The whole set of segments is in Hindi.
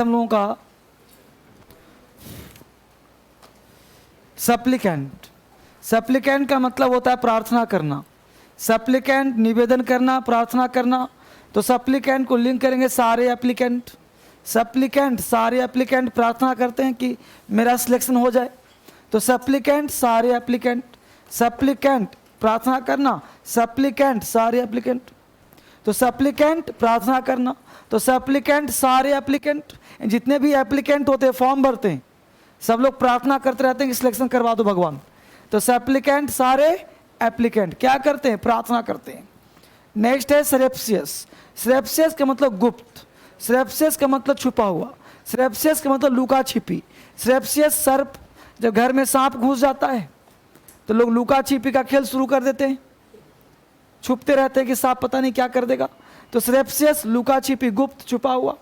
हम लोगों का सप्लिकेंट। सप्लिकेंट का मतलब होता है प्रार्थना करना। सप्लिकेंट निवेदन करना, प्रार्थना करना। तो सप्लिकेंट को लिंक करेंगे सारे एप्लीकेंट। सप्लिकेंट सारे एप्लीकेंट प्रार्थना करते हैं कि मेरा सिलेक्शन हो जाए। तो सप्लिकेंट सारे एप्लीकेंट, सप्लिकेंट प्रार्थना करना, सप्लिकेंट सारे एप्लीकेंट। तो सप्लिकेंट प्रार्थना करना, तो सप्लिकेंट सारे एप्लीकेंट, जितने भी एप्लीकेंट होते हैं फॉर्म भरते हैं, सब लोग प्रार्थना करते रहते हैं कि सिलेक्शन करवा दो भगवान। तो सप्लिकेंट सारे एप्लीकेंट क्या करते हैं? प्रार्थना करते हैं। नेक्स्ट है सरेप्सियस। सरेप्सियस का मतलब गुप्त, सरेप्सियस का मतलब छुपा हुआ, सरेप्सियस का मतलब लुका छिपी। सरेप्सियस सर्प, जब घर में सांप घुस जाता है तो लोग लुका छिपी का खेल शुरू कर देते हैं, छुपते रहते हैं कि सांप पता नहीं क्या कर देगा। तो सरेप्सियस लुका छिपी, गुप्त छुपा हुआ।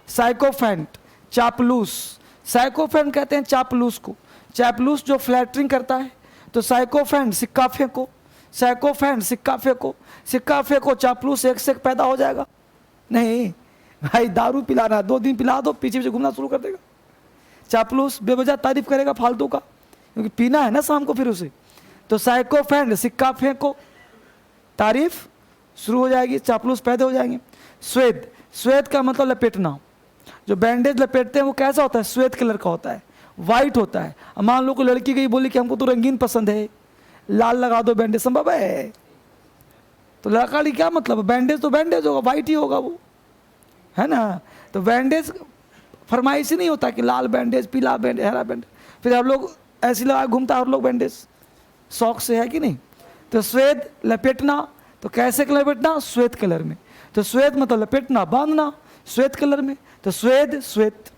साइकोफेंट चापलूस, साइकोफेंट कहते हैं चापलूस को, चापलूस जो फ्लैटरिंग करता है। तो साइकोफेंट सिक्का फेंको, साइकोफेंट सिक्का फेंको, सिक्का फेंको, चापलूस एक से एक पैदा हो जाएगा। नहीं भाई, दारू पिलाना है, 2 दिन पिला दो, पीछे पीछे घूमना शुरू कर देगा। चापलूस बेवजह तारीफ करेगा फालतू का, क्योंकि पीना है ना शाम को फिर उसे। तो साइकोफेंट सिक्का फेंको, तारीफ शुरू हो जाएगी, चापलूस पैदा हो जाएंगे। श्वेत, श्वेत का मतलब लपेटना। जो बैंडेज लपेटते हैं वो कैसा होता है? श्वेत कलर का होता है, वाइट होता है। मान लो कोई लड़की गई बोली कि हमको तो रंगीन पसंद है, लाल लगा दो बैंडेज, संभव है? तो लड़का क्या मतलब? बैंडेज तो बैंडेज होगा, वाइट ही होगा वो, है ना। तो बैंडेज फरमाइश ही नहीं होता कि लाल बैंडेज, पीला बैंडेज, हरा बैंडेज। फिर हम लोग ऐसी लगा घूमता है, हर लोग बैंडेज शौक से, है कि नहीं। तो श्वेत लपेटना, तो कैसे लपेटना? श्वेत कलर में। तो श्वेत मतलब लपेटना, बांधना श्वेत कलर में। तो श्वेत श्वेत।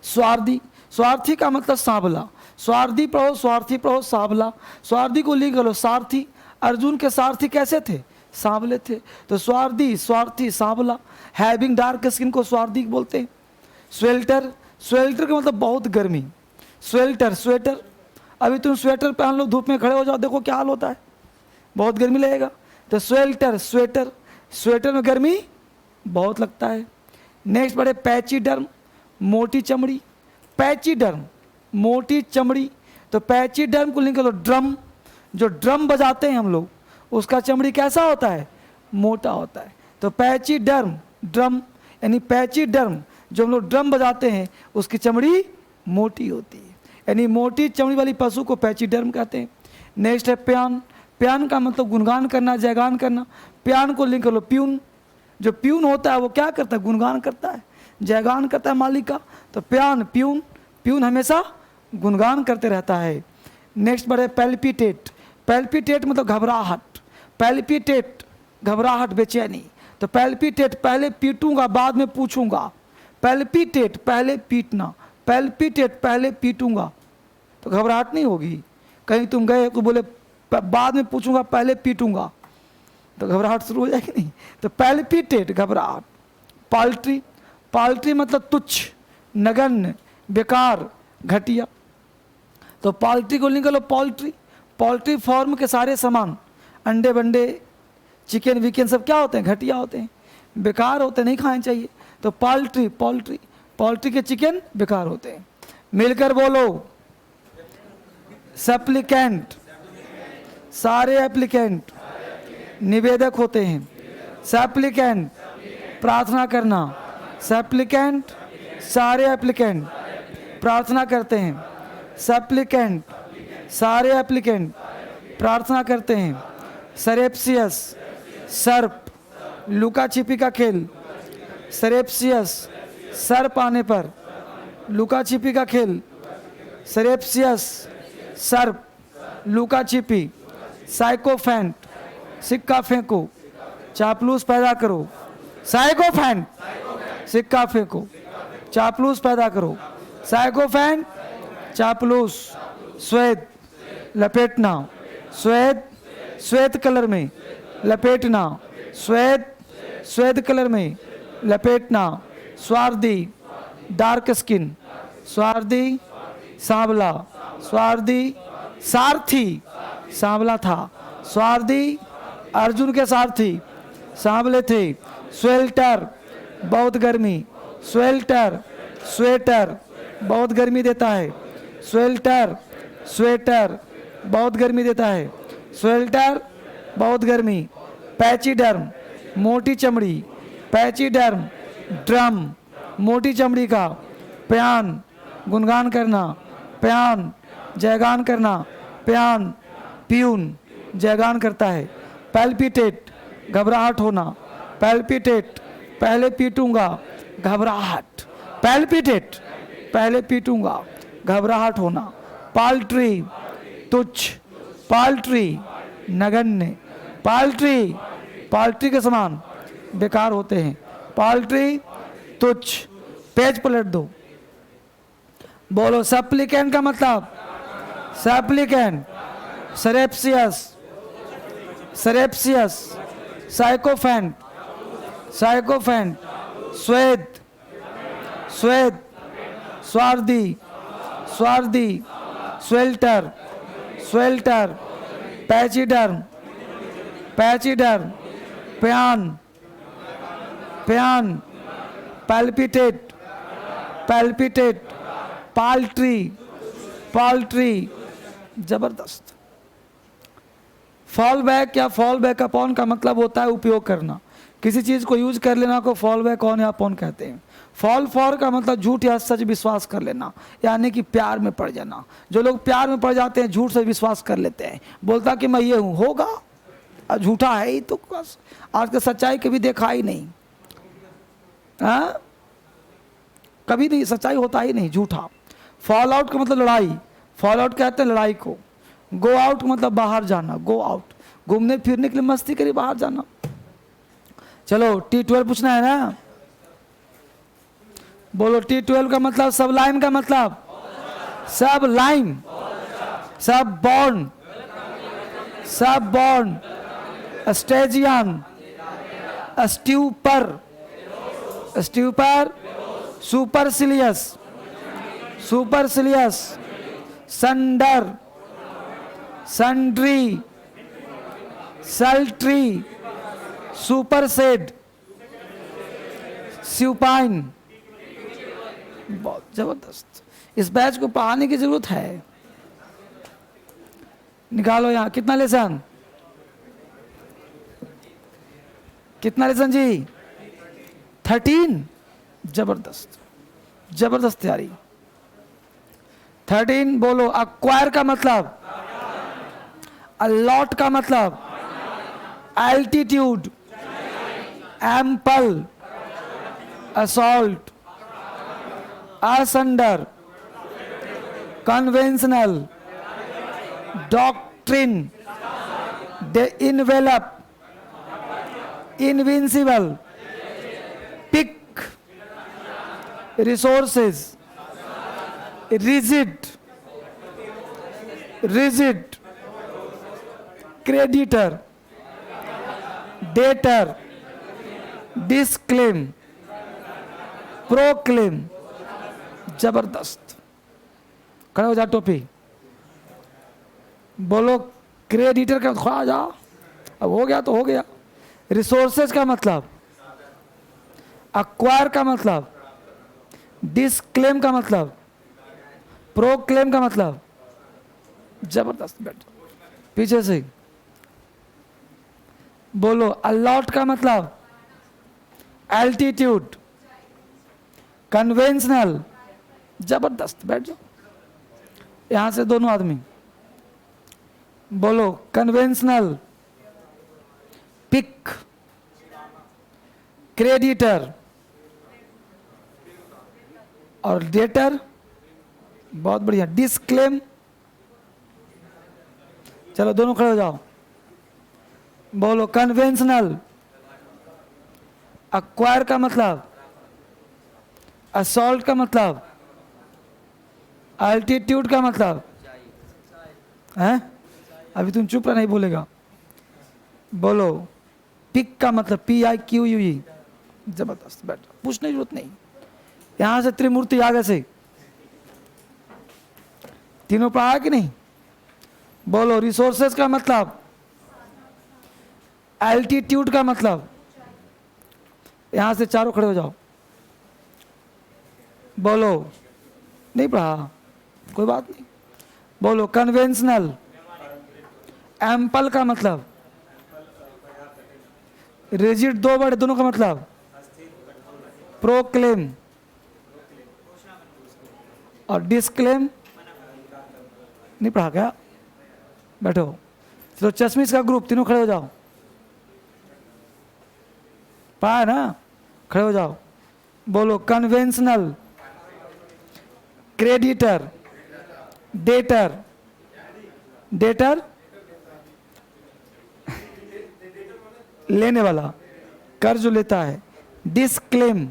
स्वार्थी, स्वार्थी का मतलब सांवला, स्वार्थी पढ़ो, स्वार्थी पढ़ो, सांवला। स्वार्थी को लिख लो सारथी। अर्जुन के सारथी कैसे थे? सांवले थे। तो स्वार्थी, स्वार्थी, सांवला। हैविंग डार्क स्किन को स्वार्थी बोलते हैं। स्वेल्टर, स्वेल्टर का मतलब बहुत गर्मी। स्वेल्टर स्वेटर, अभी तुम स्वेटर पहन लो, धूप में खड़े हो जाओ, देखो क्या हाल होता है, बहुत गर्मी लगेगा। तो स्वेल्टर स्वेटर, स्वेटर में गर्मी बहुत लगता है। नेक्स्ट बढ़े पैचीडर्म, मोटी चमड़ी। पैचीडर्म मोटी चमड़ी। तो पैचीडर्म को लिंक करो ड्रम, जो ड्रम बजाते हैं हम लोग, उसका चमड़ी कैसा होता है? मोटा होता है। तो पैचीडर्म ड्रम, यानी पैचीडर्म जो हम लोग ड्रम बजाते हैं उसकी चमड़ी मोटी होती है, यानी मोटी चमड़ी वाली पशु को पैचीडर्म कहते हैं। नेक्स्ट है प्यान। प्यान का मतलब गुणगान करना, जयगान करना। प्यान को लिंक करो प्यून, जो प्यून होता है वो क्या करता है? गुणगान करता है, जयगान करता है मालिक का। तो प्यान प्यून, प्यून हमेशा गुणगान करते रहता है। नेक्स्ट बढ़े पैल्पिटेट। पैल्पिटेट मतलब घबराहट, पैल्पिटेट घबराहट, बेचैनी। तो पैल्पिटेट पहले पीटूंगा बाद में पूछूंगा, पैल्पिटेट पहले पीटना, पैल्पिटेट पहले पीटूंगा, तो घबराहट नहीं होगी। कहीं तुम गए तो बोले बाद में पूछूंगा पहले पीटूंगा, तो घबराहट शुरू हो जाएगी नहीं। तो पैल्पिटेट घबराहट। पाल्ट्री, पाल्ट्री मतलब तुच्छ, नगण्य, बेकार, घटिया। तो पाल्ट्री को निकलो पोल्ट्री। पोल्ट्री फॉर्म के सारे सामान, अंडे बंडे, चिकन विकन सब क्या होते हैं? घटिया होते हैं, बेकार होते हैं, नहीं खाने चाहिए। तो पाल्ट्री पोल्ट्री, पोल्ट्री के चिकन बेकार होते हैं। मिलकर बोलो सप्लिकेंट सारे एप्लीकेंट निवेदक होते हैं। सप्लिकेंट प्रार्थना करना, सप्लिकेंट सारे एप्लीकेंट प्रार्थना करते हैं। सप्लिकेंट सारे एप्लीकेंट प्रार्थना करते हैं। सरेप्सियस सर्प, लुका छिपी का खेल। सरेप्सियस सर्प आने पर लुका छिपी का खेल। सरेप्सियस सर्प, लुका छिपी। साइकोफेंट सिक्का फेंको, चापलूस पैदा करो। साइकोफेंट सिक्का फेंको, चापलूस पैदा करो। साइकोफेंट चापलूस। श्वेत लपेटना, श्वेत श्वेत कलर में लपेटना, श्वेत श्वेत कलर में लपेटना। स्वार्थी डार्क स्किन, स्वार्थी सांवला, स्वार्थी सारथी सांवला था, स्वार्थी अर्जुन के सारथी सांवले थे। स्वेल्टर बहुत गर्मी, स्वेल्टर, स्वेटर, बहुत गर्मी देता है। स्वेल्टर, स्वेटर, बहुत गर्मी देता है। स्वेल्टर, बहुत गर्मी। पैचीडर्म, मोटी चमड़ी। पैचीडर्म, ड्रम, मोटी चमड़ी का। प्यान, गुणगान करना। प्यान, जयगान करना। प्यान, प्यून, जयगान करता है। पैल्पिटेट, घबराहट होना। पैल्पिटेट, पहले पीटूंगा, घबराहट। पैल्पिटेट, पहले पीटूंगा, घबराहट होना। पाल्ट्री, तुच्छ। पाल्ट्री, नगण्य। पाल्ट्री, पाल्ट्री के समान, बेकार होते हैं। पाल्ट्री, तुच्छ। पेज पलट दो। बोलो सप्लीकेंट का मतलब। Supplicant, surreptitious, surreptitious. Sycophant, sycophant. श्वेत, श्वेत। स्वार्थी, स्वार्थी। स्वेल्टर, स्वेल्टर। पैचीडर्म, पैचीडर्म। प्यान, प्यान। पैल्पिटेट, पैल्पिटेट। पाल्ट्री, पाल्ट्री। जबरदस्त। फॉल बैक या फॉल बैक अपॉन का मतलब होता है उपयोग करना, किसी चीज को यूज कर लेना को फॉल बैक ऑन या अपॉन कहते हैं। फॉल फॉर का मतलब झूठ या सच विश्वास कर लेना, यानी कि प्यार में पड़ जाना। जो लोग प्यार में पड़ जाते हैं झूठ से विश्वास कर लेते हैं, बोलता कि मैं ये हूँ, होगा और झूठा है ही तो बस। आज का सच्चाई कभी देखा ही नहीं, हाँ कभी नहीं, सच्चाई होता ही नहीं, झूठा। फॉल आउट का मतलब लड़ाई, फॉल आउट कहते हैं लड़ाई को। गो आउट का मतलब बाहर जाना, गो आउट, घूमने फिरने के लिए, मस्ती करी, बाहर जाना। चलो T12 पूछना है ना, बोलो T12 का मतलब। सब लाइन का मतलब, सब line, sub bond, sub bond. Stygian, stupor, stupor. Supercilious, supercilious. Sunder, sundry, sultry. Supersede, supine. बहुत जबरदस्त। इस बैच को पढ़ाने की जरूरत है। निकालो यहां कितना लेसन, कितना लेसन जी? 13। जबरदस्त, जबरदस्त तैयारी। 13 बोलो। अक्वायर का मतलब, अलॉट का मतलब, altitude, ample, assault, asunder, conventional, doctrine, दे envelop, invincible, peak, resources, rigid, rigid, creditor, debtor, disclaim, proclaim. जबरदस्त। खड़े हो जा टोपी। बोलो क्रेडिटर का खड़ा जाओ, अब हो गया तो हो गया। रिसोर्सेज का मतलब, अक्वायर का मतलब, डिस्क्लेम का मतलब, प्रोक्लेम का मतलब। जबरदस्त। बैठो पीछे से। बोलो अलॉट का मतलब, एल्टीट्यूड, कन्वेंशनल। जबरदस्त। बैठ जाओ यहां से दोनों आदमी। बोलो कन्वेंशनल, पिक, क्रेडिटर और डेटर। बहुत बढ़िया। डिस्क्लेम। चलो दोनों खड़े हो जाओ। बोलो कन्वेंशनल, अक्वायर का मतलब, असॉल्ट का मतलब, अल्टीट्यूड का मतलब है। अभी तुम चुप रह, नहीं बोलेगा। बोलो पिक का मतलब, PIQUE। जबरदस्त। बैठो, पूछने की जरूरत नहीं। यहां से त्रिमूर्ति आगे से तीनों पढ़ा कि नहीं? बोलो रिसोर्सेज का मतलब, एल्टीट्यूड का मतलब। यहां से चारों खड़े हो जाओ। बोलो, नहीं पढ़ा, कोई बात नहीं। बोलो कन्वेंशनल। एम्पल का मतलब, रिजिड, दो वर्ड दोनों का मतलब, प्रोक्लेम और डिस्क्लेम। नहीं पढ़ा क्या? बैठो। तो चश्मिश का ग्रुप, तीनों खड़े हो जाओ। पढ़ा है ना? खड़े हो जाओ। बोलो कन्वेंशनल, क्रेडिटर, डेटर, डेटर लेने वाला, कर्ज जो लेता है, डिस्क्लेम,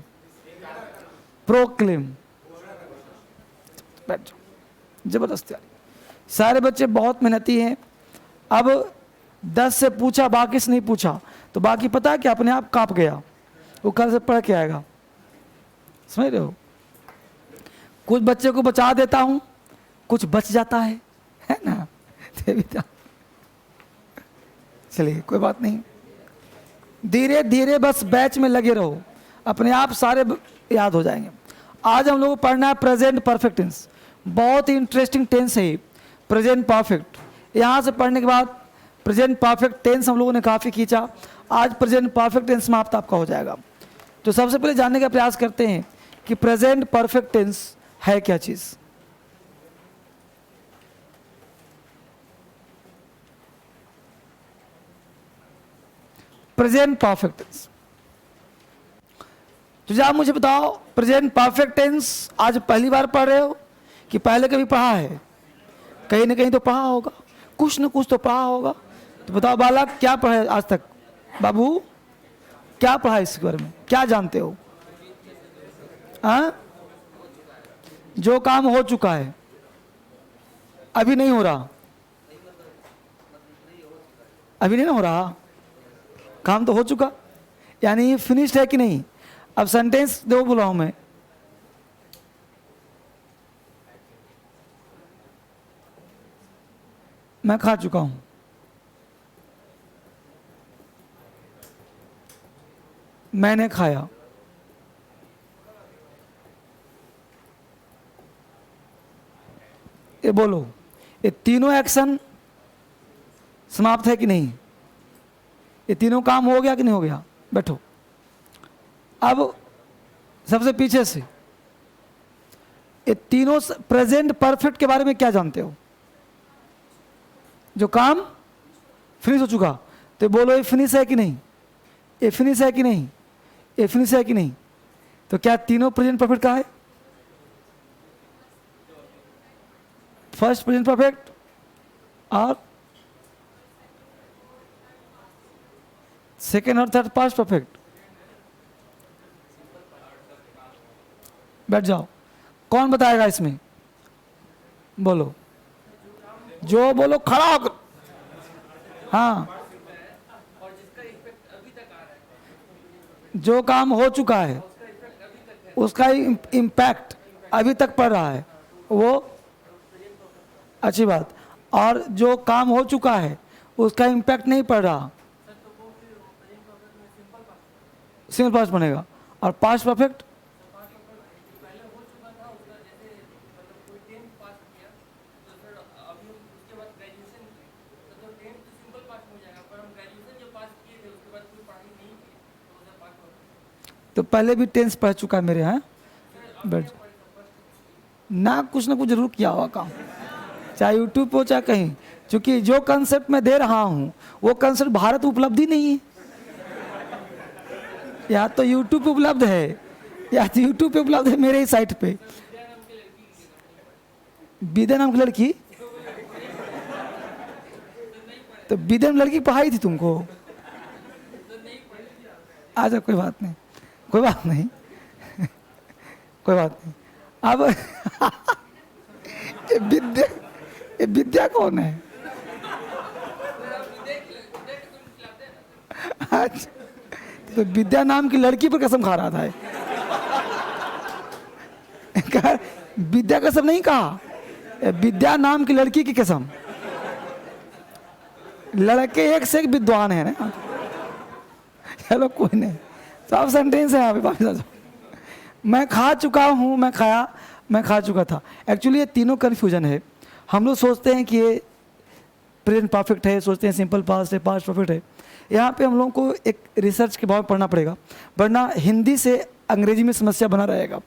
प्रोक्लेम। बैठ जाओ, जबरदस्ती। सारे बच्चे बहुत मेहनती हैं। अब 10 से पूछा, बाकी से नहीं पूछा, तो बाकी पता है कि अपने आप कांप गया, वो कल से पढ़ के आएगा। समझ रहे हो? कुछ बच्चे को बचा देता हूं, कुछ बच जाता है ना? चलिए कोई बात नहीं, धीरे धीरे बस बैच में लगे रहो, अपने आप सारे याद हो जाएंगे। आज हम लोग को पढ़ना है प्रेजेंट परफेक्ट टेंस। बहुत ही इंटरेस्टिंग टेंस है प्रेजेंट परफेक्ट। यहाँ से पढ़ने के बाद प्रेजेंट परफेक्ट टेंस हम लोगों ने काफ़ी खींचा। आज प्रेजेंट परफेक्ट टेंस समाप्त आपका हो जाएगा। तो सबसे पहले जानने का प्रयास करते हैं कि प्रेजेंट परफेक्ट टेंस है क्या चीज़। प्रेजेंट परफेक्ट टेंस, तो जब मुझे बताओ प्रेजेंट परफेक्ट टेंस आज पहली बार पढ़ रहे हो कि पहले कभी पढ़ा है? कहीं ना कहीं तो पढ़ा होगा, कुछ न कुछ तो पढ़ा होगा। तो बताओ बालक, क्या पढ़े आज तक? बाबू क्या पढ़ा इस बारे में, क्या जानते हो? हाँ, जो काम हो चुका है, अभी नहीं हो रहा, अभी नहीं हो रहा, काम तो हो चुका, यानी ये फिनिश्ड है कि नहीं? अब सेंटेंस दो बुलाऊं मैं खा चुका हूं, मैंने खाया, ये बोलो, ये तीनों एक्शन समाप्त है कि नहीं? ये तीनों काम हो गया कि नहीं हो गया? बैठो। अब सबसे पीछे से, ये तीनों प्रेजेंट परफेक्ट के बारे में क्या जानते हो? जो काम फिनिश हो चुका, तो बोलो ये फिनिश है कि नहीं? ये फिनिश है कि नहीं? ये फिनिश है कि नहीं? तो क्या तीनों प्रेजेंट परफेक्ट का है? फर्स्ट प्रेजेंट परफेक्ट और सेकेंड और थर्ड पास्ट परफेक्ट। बैठ जाओ, कौन बताएगा इसमें? बोलो, जो बोलो खड़ा होकर। हाँ, जो काम हो चुका है उसका इम्पैक्ट अभी तक पड़ रहा है, वो अच्छी बात। और जो काम हो चुका है उसका इम्पैक्ट नहीं पड़ रहा, सिंपल पास्ट बनेगा। और पास्ट परफेक्ट, तो पहले भी टेंस पढ़ चुका है मेरे यहाँ। बैठ ना, कुछ ना कुछ जरूर किया होगा काम, चाहे यूट्यूब हो चाहे कहीं, क्योंकि जो कंसेप्ट मैं दे रहा हूँ वो कंसेप्ट भारत उपलब्धि नहीं है। या तो यूट्यूब पे उपलब्ध है, या तो यूट्यूब पे उपलब्ध है मेरे ही साइट पे। विद्या नाम की लड़की, तो विद्या नाम लड़की पढ़ाई थी तुमको? आजा, कोई बात नहीं, कोई बात नहीं, कोई बात नहीं। अब ये विद्या कौन है? अच्छा, तो विद्या नाम की लड़की पर कसम खा रहा था। विद्या कसम नहीं कहा, विद्या नाम की लड़की की कसम। लड़के एक से एक विद्वान है ना। चलो कोई नहीं, सब सेंटेंस है यहाँ पे। मैं खा चुका हूँ, मैं खा चुका था। एक्चुअली ये तीनों कन्फ्यूजन है। हम लोग सोचते हैं कि ये प्रेजेंट परफेक्ट है, सोचते हैं सिंपल पास्ट है, पास्ट परफेक्ट है। यहाँ पे हम लोगों को एक रिसर्च के भाव में पढ़ना पड़ेगा, वरना हिंदी से अंग्रेजी में समस्या बना रहेगा।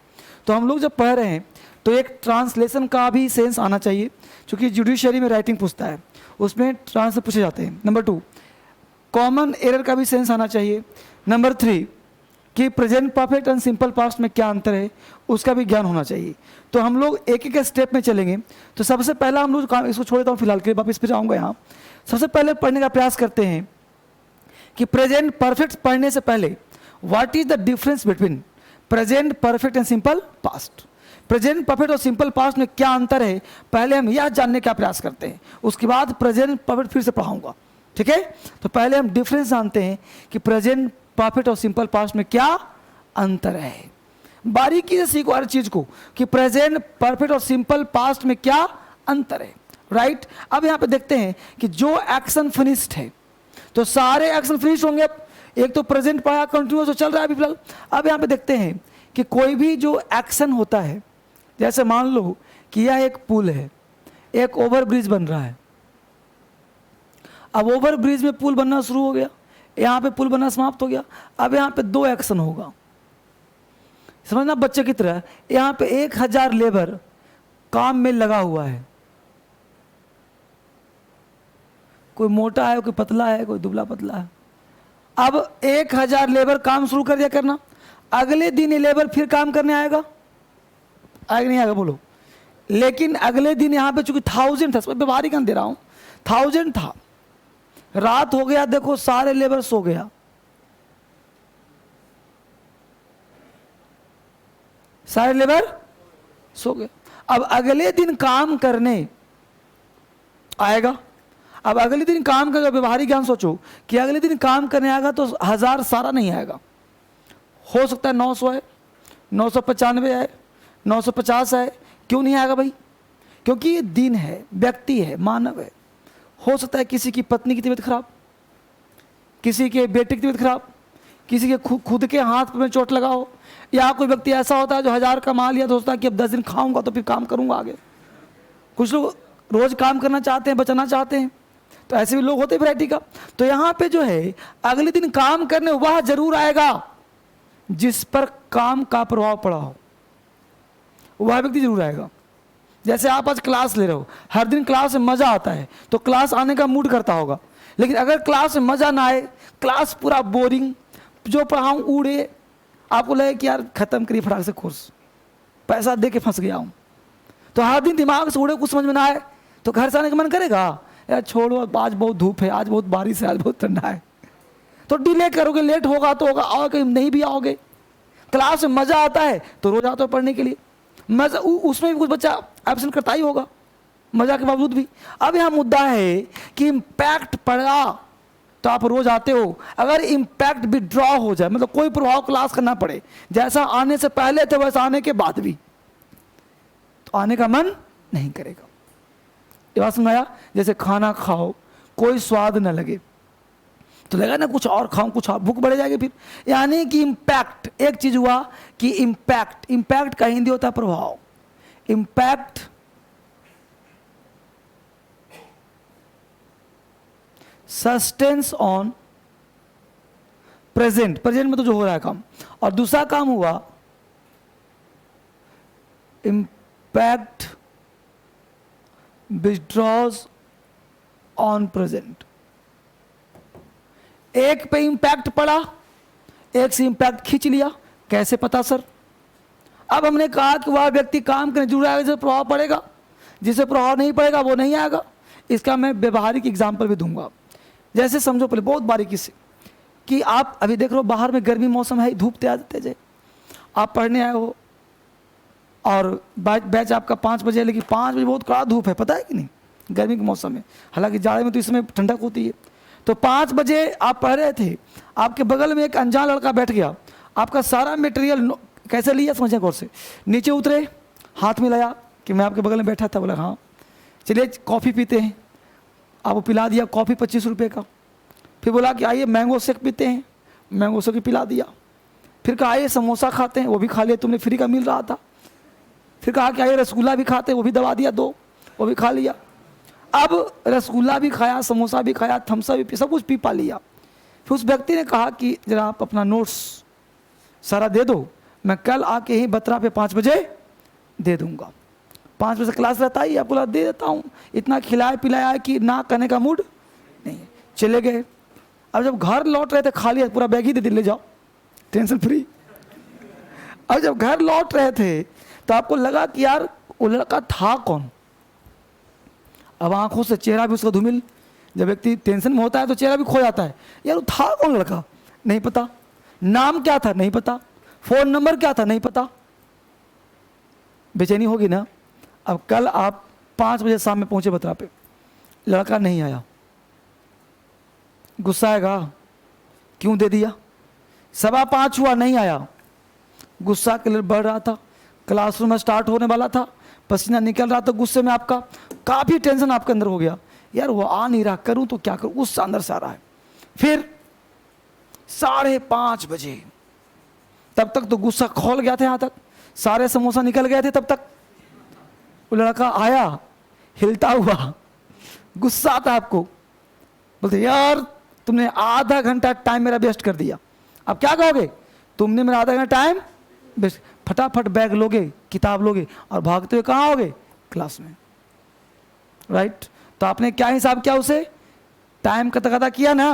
तो हम लोग जब पढ़ रहे हैं तो एक ट्रांसलेशन का भी सेंस आना चाहिए, क्योंकि जुडिशरी में राइटिंग पूछता है, उसमें ट्रांसलेट पूछे जाते हैं। नंबर 2, कॉमन एरर का भी सेंस आना चाहिए। नंबर 3, कि present perfect and simple past में क्या अंतर है, उसका भी ज्ञान होना चाहिए। तो हम लोग एक एक स्टेप में चलेंगे। तो सबसे पहला हम लोग काम, इसको छोड़ देता हूँ फिलहाल के लिए, वापस फिर आऊँगा यहाँ। सबसे पहले पढ़ने का प्रयास करते हैं कि प्रेजेंट परफेक्ट पढ़ने से पहले what is the difference between present perfect and simple past. Present perfect और सिंपल पास्ट में क्या अंतर है, पहले हम यह जानने का प्रयास करते हैं, उसके बाद प्रेजेंट परफेक्ट फिर से पढ़ाऊंगा, ठीक है। तो पहले हम डिफरेंस जानते हैं कि प्रेजेंट परफेक्ट और सिंपल पास्ट में क्या अंतर है। बारीकी से सीखो हर चीज को कि प्रेजेंट परफेक्ट और सिंपल पास्ट में क्या अंतर है, राइट। अब यहां पे देखते हैं कि जो एक्शन फिनिश्ड है, तो सारे एक्शन फिनिश होंगे। एक तो प्रेजेंट पढ़ा, कंटिन्यूअस चल रहा है अभी फिलहाल। अब यहां पे देखते हैं कि कोई भी जो एक्शन होता है, जैसे मान लो कि यह एक पुल है, एक ओवरब्रिज बन रहा है। अब ओवरब्रिज में पुल बनना शुरू हो गया, यहाँ पे पुल बनना समाप्त हो गया। अब यहाँ पे 2 एक्शन होगा, समझना बच्चे की तरह। यहाँ पे 1000 लेबर काम में लगा हुआ है, कोई मोटा है, कोई पतला है, कोई दुबला पतला है। अब 1000 लेबर काम शुरू कर दिया करना। अगले दिन ये लेबर फिर काम करने आएगा नहीं आएगा बोलो। लेकिन अगले दिन यहाँ पे चूंकि 1000 था, व्यवहारिक दे रहा हूँ, 1000 था, रात हो गया, देखो सारे लेबर सो गया, सारे लेबर सो गए। अब अगले दिन काम करने आएगा। अब अगले दिन काम का व्यवहारिक ज्ञान सोचो कि अगले दिन काम करने आएगा तो 1000 सारा नहीं आएगा, हो सकता है 900 है, 995 है, 950 है। क्यों नहीं आएगा भाई? क्योंकि ये दिन है, व्यक्ति है, मानव है। हो सकता है किसी की पत्नी की तबीयत खराब, किसी के बेटे की तबीयत खराब, किसी के खुद के हाथ में चोट लगा हो, या कोई व्यक्ति ऐसा होता है जो 1000 कमा लिया तो सोचता है कि अब 10 दिन खाऊंगा तो फिर काम करूंगा आगे। कुछ लोग रोज काम करना चाहते हैं, बचाना चाहते हैं, तो ऐसे भी लोग होते हैं वैरायटी का। तो यहाँ पे जो है अगले दिन काम करने वह जरूर आएगा जिस पर काम का प्रभाव पड़ा हो, वह व्यक्ति जरूर आएगा। जैसे आप आज क्लास ले रहे हो, हर दिन क्लास में मजा आता है तो क्लास आने का मूड करता होगा। लेकिन अगर क्लास में मजा ना आए, क्लास पूरा बोरिंग, जो पढ़ाऊं उड़े, आपको लगे कि यार खत्म करिए फटाक से कोर्स, पैसा दे के फंस गया हूं, तो हर दिन दिमाग से उड़े, कुछ समझ में ना आए तो घर से आने का मन करेगा, यार छोड़ो आज बहुत धूप है, आज बहुत बारिश है, आज बहुत ठंडा है, तो डिले करोगे, लेट होगा तो होगा, आओगे नहीं भी आओगे। क्लास में मजा आता है तो रोज आते हो पढ़ने के लिए, मजा उसमें भी कुछ बच्चा एब्सेंट करता ही होगा मजा के बावजूद भी। अब यहाँ मुद्दा है कि इम्पैक्ट पड़ा तो आप रोज आते हो, अगर इम्पैक्ट भी ड्रॉ हो जाए, मतलब कोई प्रभाव क्लास करना पड़े, जैसा आने से पहले थे वैसा आने के बाद भी, तो आने का मन नहीं करेगा। ये बात समझ आया? जैसे खाना खाओ, कोई स्वाद न लगे तो लगा ना कुछ और खाऊं, कुछ और, भूख बढ़ जाएगी फिर। यानी कि इम्पैक्ट, एक चीज हुआ कि इम्पैक्ट का हिंदी होता है प्रभाव। इम्पैक्ट सस्टेंस ऑन प्रेजेंट में तो जो हो रहा है काम, और दूसरा काम हुआ इम्पैक्ट विथड्रॉज ऑन प्रेजेंट। एक पे इंपैक्ट पड़ा, एक से इंपैक्ट खींच लिया। कैसे पता सर? अब हमने कहा कि वह व्यक्ति काम करने जरूर आएगा जिसे प्रभाव पड़ेगा, जिसे प्रभाव नहीं पड़ेगा वो नहीं आएगा। इसका मैं व्यवहारिक एग्जाम्पल भी दूंगा। जैसे समझो पहले बहुत बारीकी से कि आप अभी देख रहे हो बाहर में गर्मी मौसम है, धूप तेज है, आप पढ़ने आए हो और बैच आपका 5 बजे, लेकिन 5 बजे बहुत कड़ा धूप है, पता है कि नहीं, गर्मी के मौसम में। हालांकि जाड़े में तो इसमें ठंडक होती है। तो 5 बजे आप पढ़ रहे थे, आपके बगल में एक अनजान लड़का बैठ गया, आपका सारा मटेरियल कैसे लिया समझे गौर से, नीचे उतरे, हाथ में लाया कि मैं आपके बगल में बैठा था, बोला हाँ चलिए कॉफ़ी पीते हैं, आपको पिला दिया कॉफ़ी 25 रुपये का। फिर बोला कि आइए मैंगो शेक पीते हैं, मैंगो शेक पिला दिया। फिर कहा ये समोसा खाते हैं, वो भी खा लिया, तुमने फ्री का मिल रहा था। फिर कहा कि ये रसगुल्ला भी खाते हैं, वो भी दबा दिया 2, वो भी खा लिया। अब रसगुल्ला भी खाया, समोसा भी खाया, थम्स अप भी सब कुछ पी पा लिया। फिर उस व्यक्ति ने कहा कि जरा आप अपना नोट्स सारा दे दो, मैं कल आके ही बतरा पे 5 बजे दे दूंगा। 5 बजे क्लास रहता ही, आपको दे देता हूँ। इतना खिलाया पिलाया कि ना करने का मूड नहीं है। चले गए। अब जब घर लौट रहे थे, खा लिया, पूरा बैग ही दे ले जाओ, टेंशन फ्री। अब जब घर लौट रहे थे तो आपको लगा कि यार वो लड़का था कौन। अब आंखों से चेहरा भी उसका धूमिल, जब व्यक्ति टेंशन में होता है तो चेहरा भी खो जाता है। यार वो था कौन लड़का, नहीं पता। नाम क्या था, नहीं पता। फोन नंबर क्या था, नहीं पता। बेचैनी होगी ना। अब कल आप 5 बजे शाम में पहुंचे बतरा पे, लड़का नहीं आया, गुस्सा आएगा, क्यों दे दिया। 5:15 हुआ, नहीं आया, गुस्सा के लिए बढ़ रहा था, क्लासरूम में स्टार्ट होने वाला था, पसीना निकल रहा था गुस्से में, आपका काफ़ी टेंशन आपके अंदर हो गया। यार वो आ नहीं रहा, करूं तो क्या करूं, गुस्सा अंदर से आ रहा है। फिर 5:30 बजे, तब तक तो गुस्सा खोल गया था, यहाँ तक सारे समोसा निकल गए थे। तब तक वो लड़का आया हिलता हुआ, गुस्सा आता आपको, बोलते यार तुमने आधा घंटा टाइम मेरा वेस्ट कर दिया। अब क्या कहोगे, तुमने मेरा आधा घंटा टाइम वेस्ट। फटाफट बैग लोगे, किताब लोगे और भागते हुए कहाँ होगे, क्लास में, राइट। तो आपने क्या हिसाब किया, उसे टाइम का तकादा किया ना,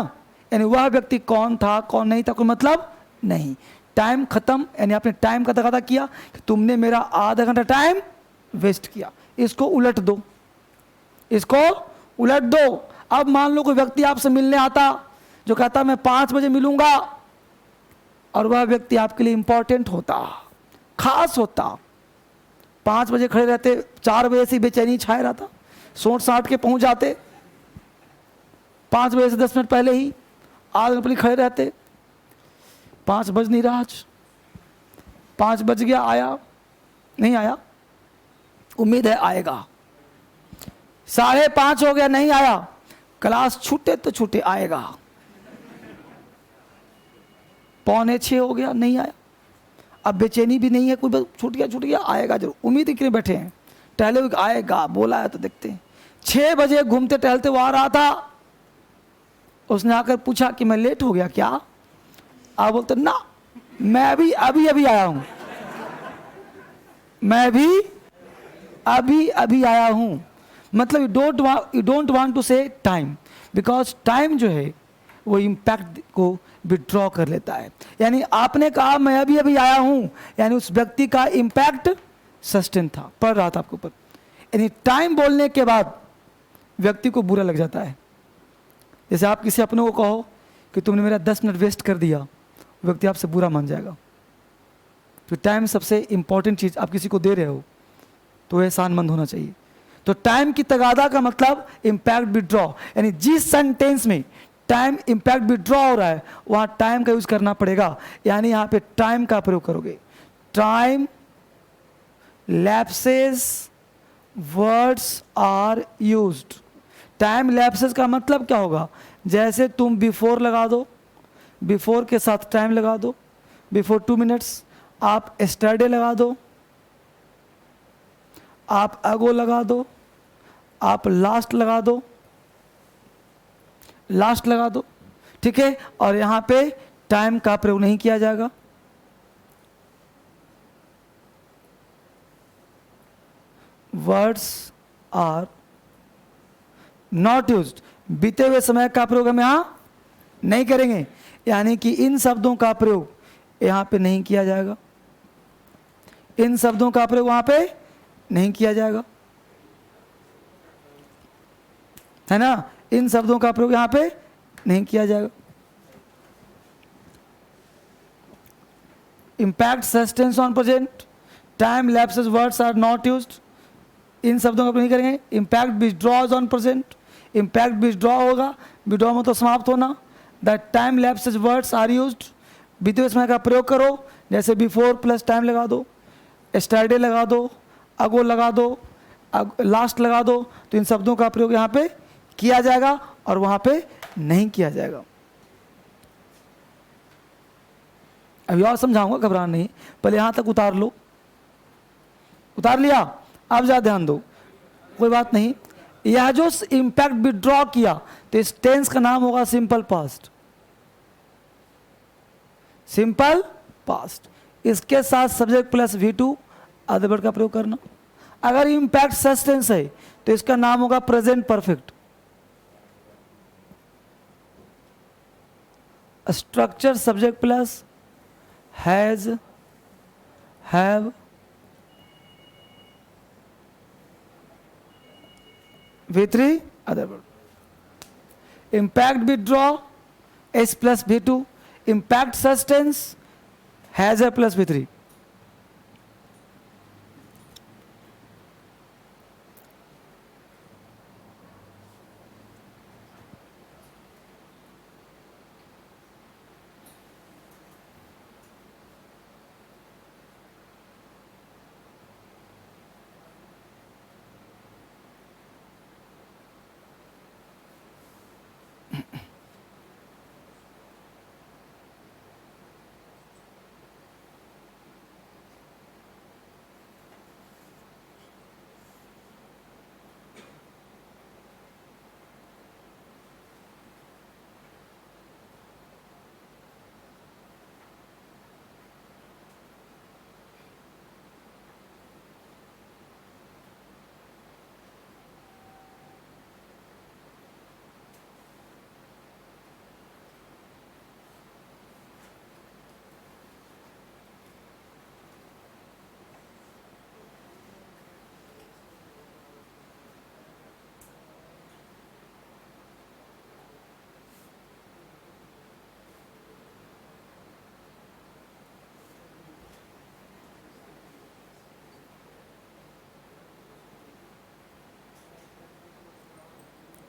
यानी वह व्यक्ति कौन था कौन नहीं था कोई मतलब नहीं। टाइम खत्म, यानी आपने टाइम का तकादा किया कि तुमने मेरा आधा घंटा टाइम वेस्ट किया। इसको उलट दो, इसको उलट दो। अब मान लो कोई व्यक्ति आपसे मिलने आता जो कहता मैं 5 बजे मिलूंगा, और वह व्यक्ति आपके लिए इंपॉर्टेंट होता, खास होता। 5 बजे खड़े रहते, 4 बजे से बेचैनी छाए रहता, सोच साट के पहुंच जाते, 5 बजे से 10 मिनट पहले ही आध घंटे खड़े रहते। 5 बज नहीं रहा, आज 5 बज गया, आया नहीं आया, उम्मीद है आएगा। 5:30 हो गया, नहीं आया, क्लास छूटे तो छूटे, आएगा। 5:45 हो गया, नहीं आया। अब बेचैनी भी नहीं है, कोई छूट गया आएगा जरूर, उम्मीद ही बैठे हैं, टहले हुए आएगा, बोला है तो देखते हैं। 6 बजे घूमते टहलते वो आ रहा था, उसने आकर पूछा कि मैं लेट हो गया क्या। आप बोलते ना, मैं भी अभी आया हूं, मैं भी अभी आया हूं। मतलब यू डोंट वांट टू से टाइम, बिकॉज टाइम जो है वो इम्पैक्ट को विड्रॉ कर लेता है। यानी आपने कहा मैं अभी आया हूं, यानी उस व्यक्ति का इम्पैक्ट सस्टेन था, पड़ रहा था आपके ऊपर। यानी टाइम बोलने के बाद व्यक्ति को बुरा लग जाता है। जैसे आप किसी अपने को कहो कि तुमने मेरा 10 मिनट वेस्ट कर दिया, व्यक्ति आपसे बुरा मान जाएगा। तो टाइम सबसे इंपॉर्टेंट चीज़, आप किसी को दे रहे हो तो एहसानमंद होना चाहिए। तो टाइम की तगादा का मतलब इम्पैक्ट विड्रॉ, यानी जिस सेंटेंस में टाइम इम्पैक्ट विड्रॉ हो रहा है वहां टाइम का यूज करना पड़ेगा, यानी यहां पे टाइम का प्रयोग करोगे। Time lapses words are used. Time lapses का मतलब क्या होगा, जैसे तुम बिफोर लगा दो, बिफोर के साथ टाइम लगा दो, बिफोर 2 मिनट्स, आप एस्टरडे लगा दो, आप अगो लगा दो, आप लास्ट लगा दो, लास्ट लगा दो, ठीक है। और यहां पे टाइम का प्रयोग नहीं किया जाएगा। वर्ड्स आर नॉट यूज्ड, बीते हुए समय का प्रयोग हम यहां नहीं करेंगे, यानी कि इन शब्दों का प्रयोग यहां पे नहीं किया जाएगा, इन शब्दों का प्रयोग वहां पे नहीं किया जाएगा, है ना। इन शब्दों का प्रयोग यहां पे नहीं किया जाएगा। Impact sustains on present, time lapses words are not used, इन शब्दों का प्रयोग नहीं करेंगे। Impact withdraws on present, impact withdraw होगा, विथड्रॉ में तो समाप्त होना। The time lapses words are used, बीते हुए समय का प्रयोग करो, जैसे बिफोर प्लस टाइम लगा दो, एस्टरडे लगा दो, अगो लगा दो, लास्ट लगा दो, तो इन शब्दों का प्रयोग यहाँ पे किया जाएगा और वहाँ पे नहीं किया जाएगा। अभी और समझाऊंगा, घबराना नहीं, पहले यहाँ तक उतार लो। उतार लिया? अब जा ध्यान दो, कोई बात नहीं। यह जो इंपैक्ट विड्रॉ किया तो इस टेंस का नाम होगा सिंपल पास्ट। सिंपल पास्ट, इसके साथ subject plus V2 other word का प्रयोग करना। अगर इंपैक्ट सच टेंस है तो इसका नाम होगा present perfect. Structure subject plus has, have, V3 other word. Impact withdraw S plus V2, impact such tense has है प्लस V3।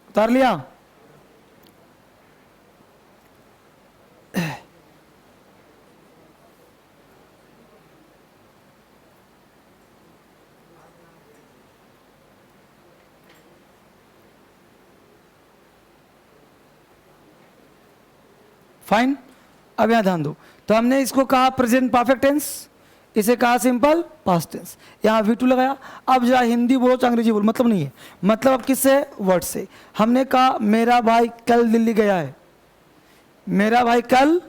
उतार लिया? फाइन। अब यहां ध्यान दो, तो हमने इसको कहा प्रेजेंट परफेक्ट टेंस, इसे कहा सिंपल पास्ट टेंस, यहाँ V2 लगाया। अब जरा हिंदी बोलो चाहे अंग्रेजी बोलो, मतलब नहीं है, मतलब अब किससे? वर्ड से। हमने कहा मेरा भाई कल दिल्ली गया है, मेरा भाई कल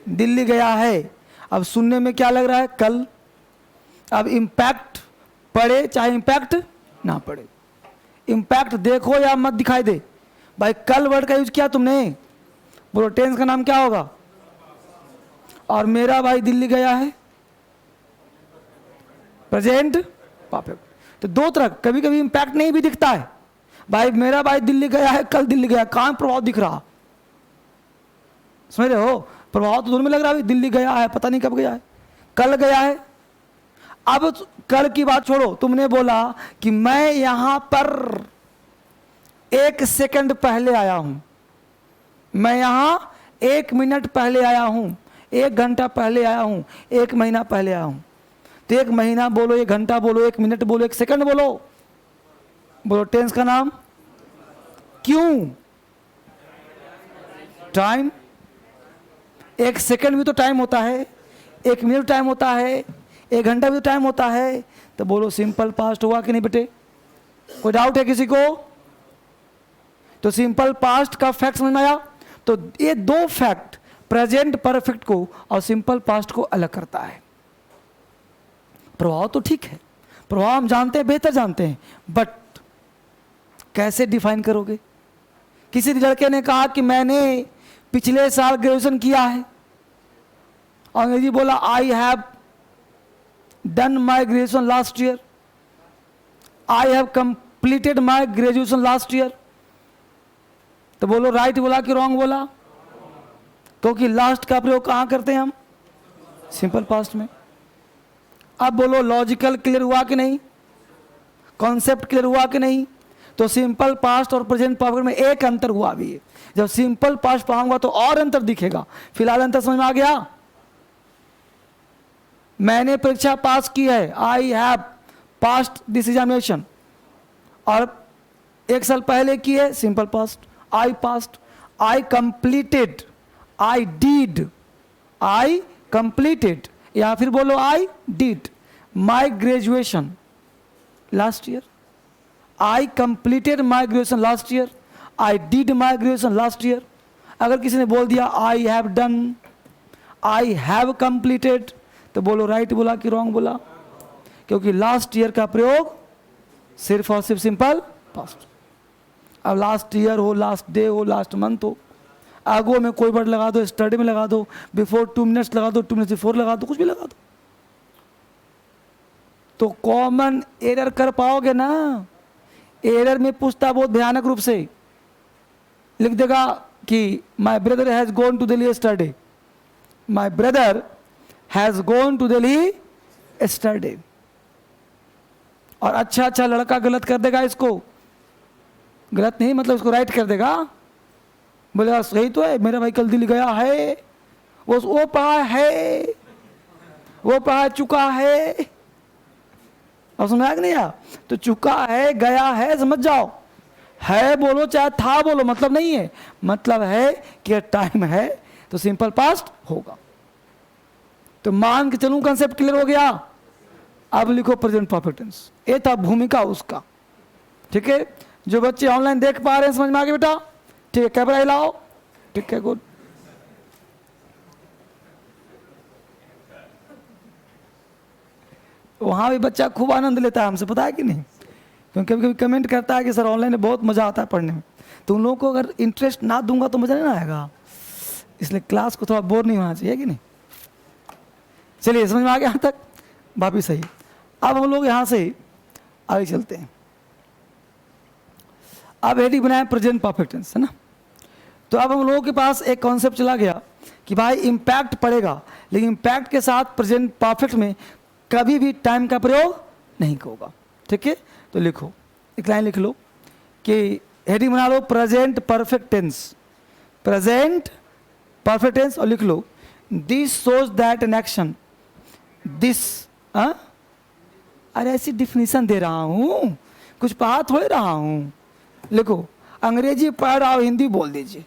दिल्ली गया है। अब सुनने में क्या लग रहा है? कल। अब इम्पैक्ट पड़े चाहे इम्पैक्ट ना पड़े, इम्पैक्ट देखो या मत दिखाई दे, भाई कल वर्ड का यूज किया तुमने, बोलो टेंस का नाम क्या होगा? और मेरा भाई दिल्ली गया है प्रेजेंट परफेक्ट। तो दो तरह, कभी कभी इंपैक्ट नहीं भी दिखता है, भाई मेरा भाई दिल्ली गया है, कल दिल्ली गया, कहां प्रभाव दिख रहा? समझ रहे हो? प्रभाव तो दोनों में लग रहा है, दिल्ली गया है, पता नहीं कब गया है, कल गया है। अब कल की बात छोड़ो, तुमने बोला कि मैं यहां पर 1 सेकंड पहले आया हूं, मैं यहां 1 मिनट पहले आया हूं, 1 घंटा पहले आया हूं, 1 महीना पहले आया हूं। तो 1 महीना बोलो, 1 घंटा बोलो, 1 मिनट बोलो, 1 सेकंड बोलो, बोलो टेंस का नाम। क्यों? टाइम। 1 सेकंड भी तो टाइम होता है, 1 मिनट टाइम होता है, 1 घंटा भी तो टाइम होता है। तो बोलो सिंपल पास्ट हुआ कि नहीं बेटे? कोई डाउट है किसी को? तो सिंपल पास्ट का फैक्ट समझ में आया? तो ये 2 फैक्ट प्रेजेंट परफेक्ट को और सिंपल पास्ट को अलग करता है। प्रभाव तो ठीक है, प्रभाव हम जानते हैं, बेहतर जानते हैं, बट कैसे डिफाइन करोगे? किसी लड़के ने कहा कि मैंने पिछले साल ग्रेजुएशन किया है, अंग्रेजी बोला I have done my graduation last year, I have completed my graduation last year. तो बोलो राइट बोला कि रॉन्ग बोला? क्योंकि लास्ट का प्रयोग कहां करते हैं हम? सिंपल पास्ट में। अब बोलो लॉजिकल क्लियर हुआ कि नहीं? कॉन्सेप्ट क्लियर हुआ कि नहीं? तो सिंपल पास्ट और प्रेजेंट परफेक्ट में एक अंतर हुआ भी है, जब सिंपल पास्ट पढ़ाऊंगा तो और अंतर दिखेगा। फिलहाल अंतर समझ में आ गया? मैंने परीक्षा पास की है, I have past this examination, और 1 साल पहले की है simple past, I past. I completed, I did, I completed, या फिर बोलो I did my graduation last year, I completed my graduation last year, I did my graduation last year. अगर किसी ने बोल दिया I have done, I have completed, तो बोलो राइट बोला कि रॉन्ग बोला, क्योंकि लास्ट ईयर का प्रयोग सिर्फ और सिर्फ सिंपल पास्ट। अब लास्ट ईयर हो, लास्ट डे हो, लास्ट मंथ हो, आगो में कोई वर्ड लगा दो, स्टडी में लगा दो, बिफोर 2 मिनट्स लगा दो, 2 मिनट्स बिफोर लगा दो, कुछ भी लगा दो, तो कॉमन एरर कर पाओगे ना। एरर में पूछता बहुत भयानक रूप से, लिख देगा कि my brother has gone to Delhi study, my brother has gone to Delhi study, और अच्छा अच्छा लड़का गलत कर देगा, इसको गलत नहीं मतलब इसको राइट कर देगा, बोलेगा सही तो है, मेरा भाई कल दिल्ली गया है, वो पढ़ा है, वो पढ़ा चुका है, और समझ आ नहीं आया, तो चुका है, गया है, समझ जाओ, है बोलो चाहे था बोलो, मतलब नहीं है, मतलब है कि टाइम है तो सिंपल पास्ट होगा। तो मान के चलूं कंसेप्ट क्लियर हो गया। अब लिखो प्रेजेंट परफेक्ट टेंस, ये था भूमिका उसका। ठीक है, जो बच्चे ऑनलाइन देख पा रहे हैं समझ में आ गया बेटा? ठीक है, कैमरा हिलाओ। ठीक है, गुड। वहां भी बच्चा खूब आनंद लेता है हमसे, पता है कि नहीं? क्योंकि कभी कभी कमेंट करता है कि सर ऑनलाइन में बहुत मजा आता है पढ़ने में, तो उन लोगों को अगर इंटरेस्ट ना दूंगा तो मजा नहीं आएगा, इसलिए क्लास को थोड़ा बोर नहीं होना चाहिए कि नहीं। चलिए समझ में आ गया यहाँ तक, भाभी सही। अब हम लोग यहाँ से आगे चलते हैं। अब हेडिंग बनाए प्रेजेंट परफेक्ट टेंस, है ना। तो अब हम लोगों के पास एक कॉन्सेप्ट चला गया कि भाई इम्पैक्ट पड़ेगा, लेकिन इम्पैक्ट के साथ प्रेजेंट परफेक्ट में कभी भी टाइम का प्रयोग नहीं होगा। ठीक है, तो लिखो, एक लाइन लिख लो कि हेडिंग बना लो present perfect tense, present perfect tense, और लिख लो this shows that an action, this. अरे ऐसी डिफिनीशन दे रहा हूं, कुछ पढ़ा थोड़े रहा हूं। लिखो, अंग्रेजी पढ़ रहा हो हिंदी बोल दीजिए।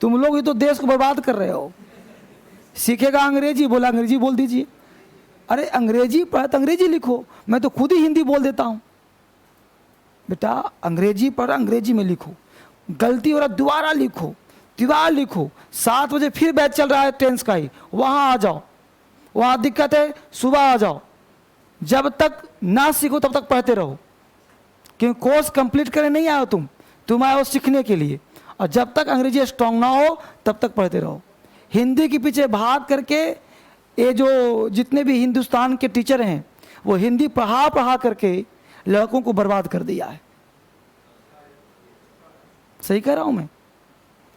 तुम लोग ही तो देश को बर्बाद कर रहे हो। सीखेगा अंग्रेजी, बोला अंग्रेजी बोल दीजिए। अरे अंग्रेजी पढ़ तो अंग्रेजी लिखो, मैं तो खुद ही हिंदी बोल देता हूं। बेटा अंग्रेजी पढ़ अंग्रेजी में लिखो, गलती हो रहा दोबारा लिखो, दीवार लिखो। 7 बजे फिर बैच चल रहा है टेंस का ही, वहां आ जाओ। वहां दिक्कत है, सुबह आ जाओ। जब तक ना सीखो तब तक पढ़ते रहो, क्योंकि कोर्स कंप्लीट करने नहीं आए हो तुम आए हो सीखने के लिए। और जब तक अंग्रेजी स्ट्रांग ना हो तब तक पढ़ते रहो। हिंदी के पीछे भाग करके ये जो जितने भी हिंदुस्तान के टीचर हैं वो हिंदी पढ़ा करके लड़कों को बर्बाद कर दिया है। सही कह रहा हूं मैं?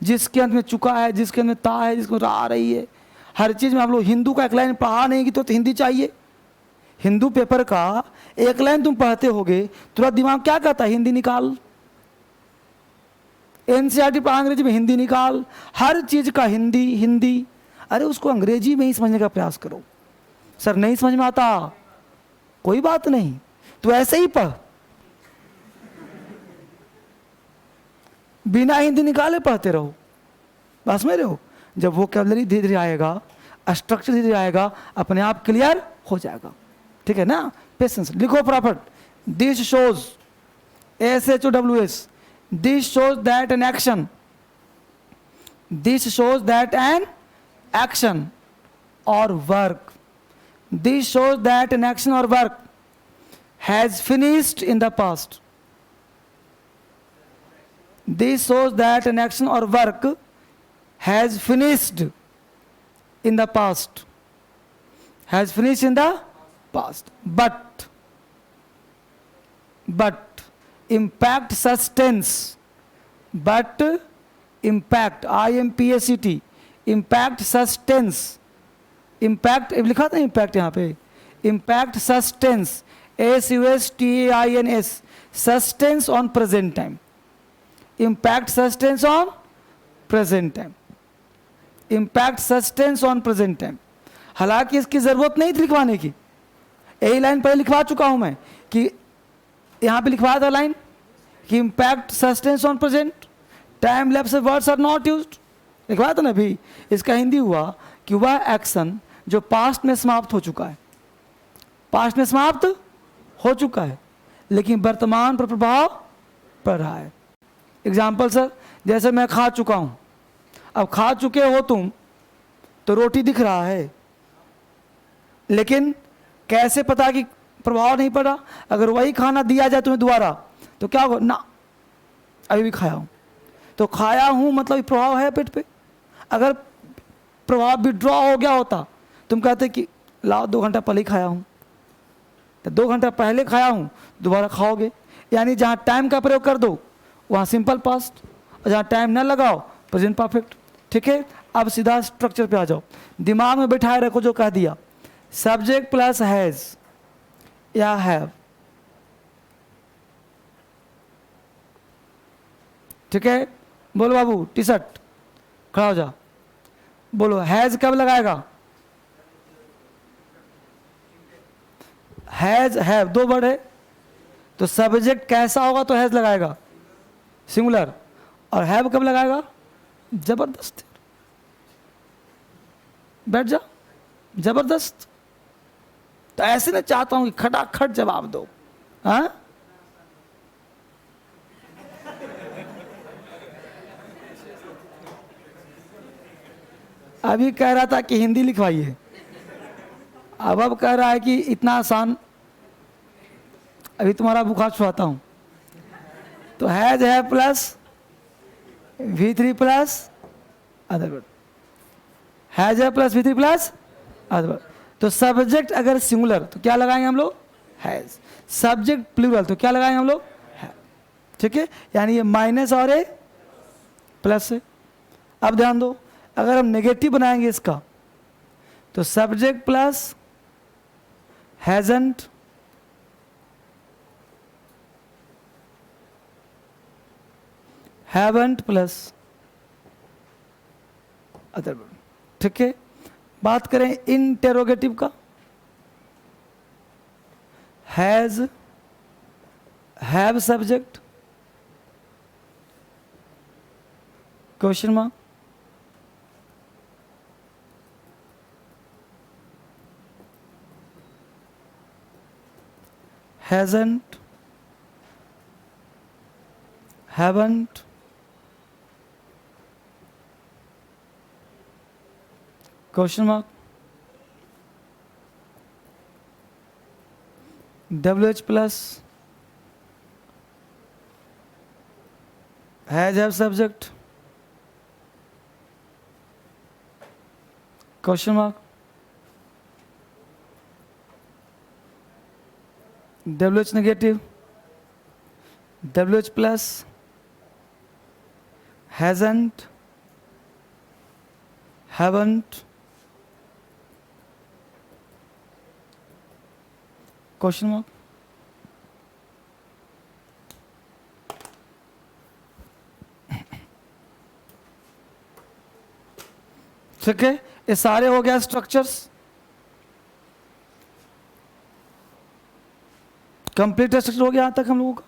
जिसके अंत में चुका है, जिसके अंत में ता है, जिसके अंत में आ रही है, हर चीज में आप लोग हिंदू का एक लाइन पढ़ा नहीं की तो हिंदी चाहिए। हिंदू पेपर का एक लाइन तुम पढ़ते होगे, तुरंत दिमाग क्या कहता है? हिंदी निकाल। एनसीईआरटी पढ़ा अंग्रेजी में, हिंदी निकाल। हर चीज का हिंदी हिंदी। अरे उसको अंग्रेजी में ही समझने का प्रयास करो। सर नहीं समझ में आता, कोई बात नहीं, तो ऐसे ही पढ़, बिना हिंदी निकाले पढ़ते रहो। बस में रहो, जब वोकैबुलरी धीरे धीरे आएगा, स्ट्रक्चर धीरे धीरे आएगा, अपने आप क्लियर हो जाएगा। ठीक है ना? पेशेंस। लिखो profit, this shows, SHOWS, this shows that an action, this shows that an action or work, this shows that an action or work has finished in the past, this shows that an action or work has finished in the past, has finished in the past, but impact sustains, but impact, IMPACT, impact sustains, impact लिखा था impact यहाँ पे, impact sustains, SUSTAINS, sustains on present time, impact sustains on present time, impact sustains on present time. हालांकि इसकी जरूरत नहीं थी लिखवाने की, यही लाइन पहले लिखवा चुका हूं मैं कि यहां पे लिखवाया था लाइन कि impact sustains on present time lapse words are not used, लिखवाया था ना भी। इसका हिंदी हुआ कि वह एक्शन जो पास्ट में समाप्त हो चुका है, पास्ट में समाप्त हो चुका है, लेकिन वर्तमान पर प्रभाव पड़ रहा है। एग्जाम्पल सर, जैसे मैं खा चुका हूं, अब खा चुके हो तुम तो रोटी दिख रहा है, लेकिन कैसे पता कि प्रभाव नहीं पड़ा? अगर वही खाना दिया जाए तुम्हें दोबारा तो क्या होगा? ना, अभी भी खाया हूं, तो खाया हूं मतलब प्रभाव है पेट पे। अगर प्रभाव विड्रॉ हो गया होता, तुम कहते कि लाओ 2 घंटा पहले ही खाया हूं, तो 2 घंटा पहले खाया हूं दोबारा खाओगे। यानी जहां टाइम का प्रयोग कर दो वहां सिंपल पास्ट, और जहां टाइम न लगाओ प्रेजेंट परफेक्ट। ठीक है, अब सीधा स्ट्रक्चर पे आ जाओ, दिमाग में बैठाए रखो जो कह दिया, सब्जेक्ट प्लस हैज या हैव। ठीक है, बोलो बाबू टी शर्ट खड़ा हो जा, बोलो हैज कब लगाएगा? हैज हैव 2 वर्ड है, तो सब्जेक्ट कैसा होगा तो हैज लगाएगा, सिंगुलर। और हैव कब लगाएगा? जबरदस्त, बैठ जा, जबरदस्त। तो ऐसे ना चाहता हूं कि खटाखट जवाब दो। हाँ, अभी कह रहा था कि हिंदी लिखवाइए, अब कह रहा है कि इतना आसान। अभी तुम्हारा बुखार छुड़ाता हूं। तो हैज है plus V3 plus other word, has है plus V3 plus other word. तो सब्जेक्ट अगर सिंगुलर तो क्या लगाएंगे हम लोग? हैज। सब्जेक्ट प्लूरल तो क्या लगाएंगे हम लोग? है। ठीक है, यानी ये माइनस और ए प्लस है। अब ध्यान दो, अगर हम नेगेटिव बनाएंगे इसका तो subject plus hasn't, haven't plus other word. ठीक है, बात करें इंटेरोगेटिव का, has have subject question mark, hasn't, haven't, question mark, WH plus, has have subject, question mark, WH negative, WH plus, hasn't, haven't, question mark। ठीक है, ये सारे हो गया स्ट्रक्चर्स, कंप्लीट स्ट्रक्चर हो गया यहां तक हम लोगों का।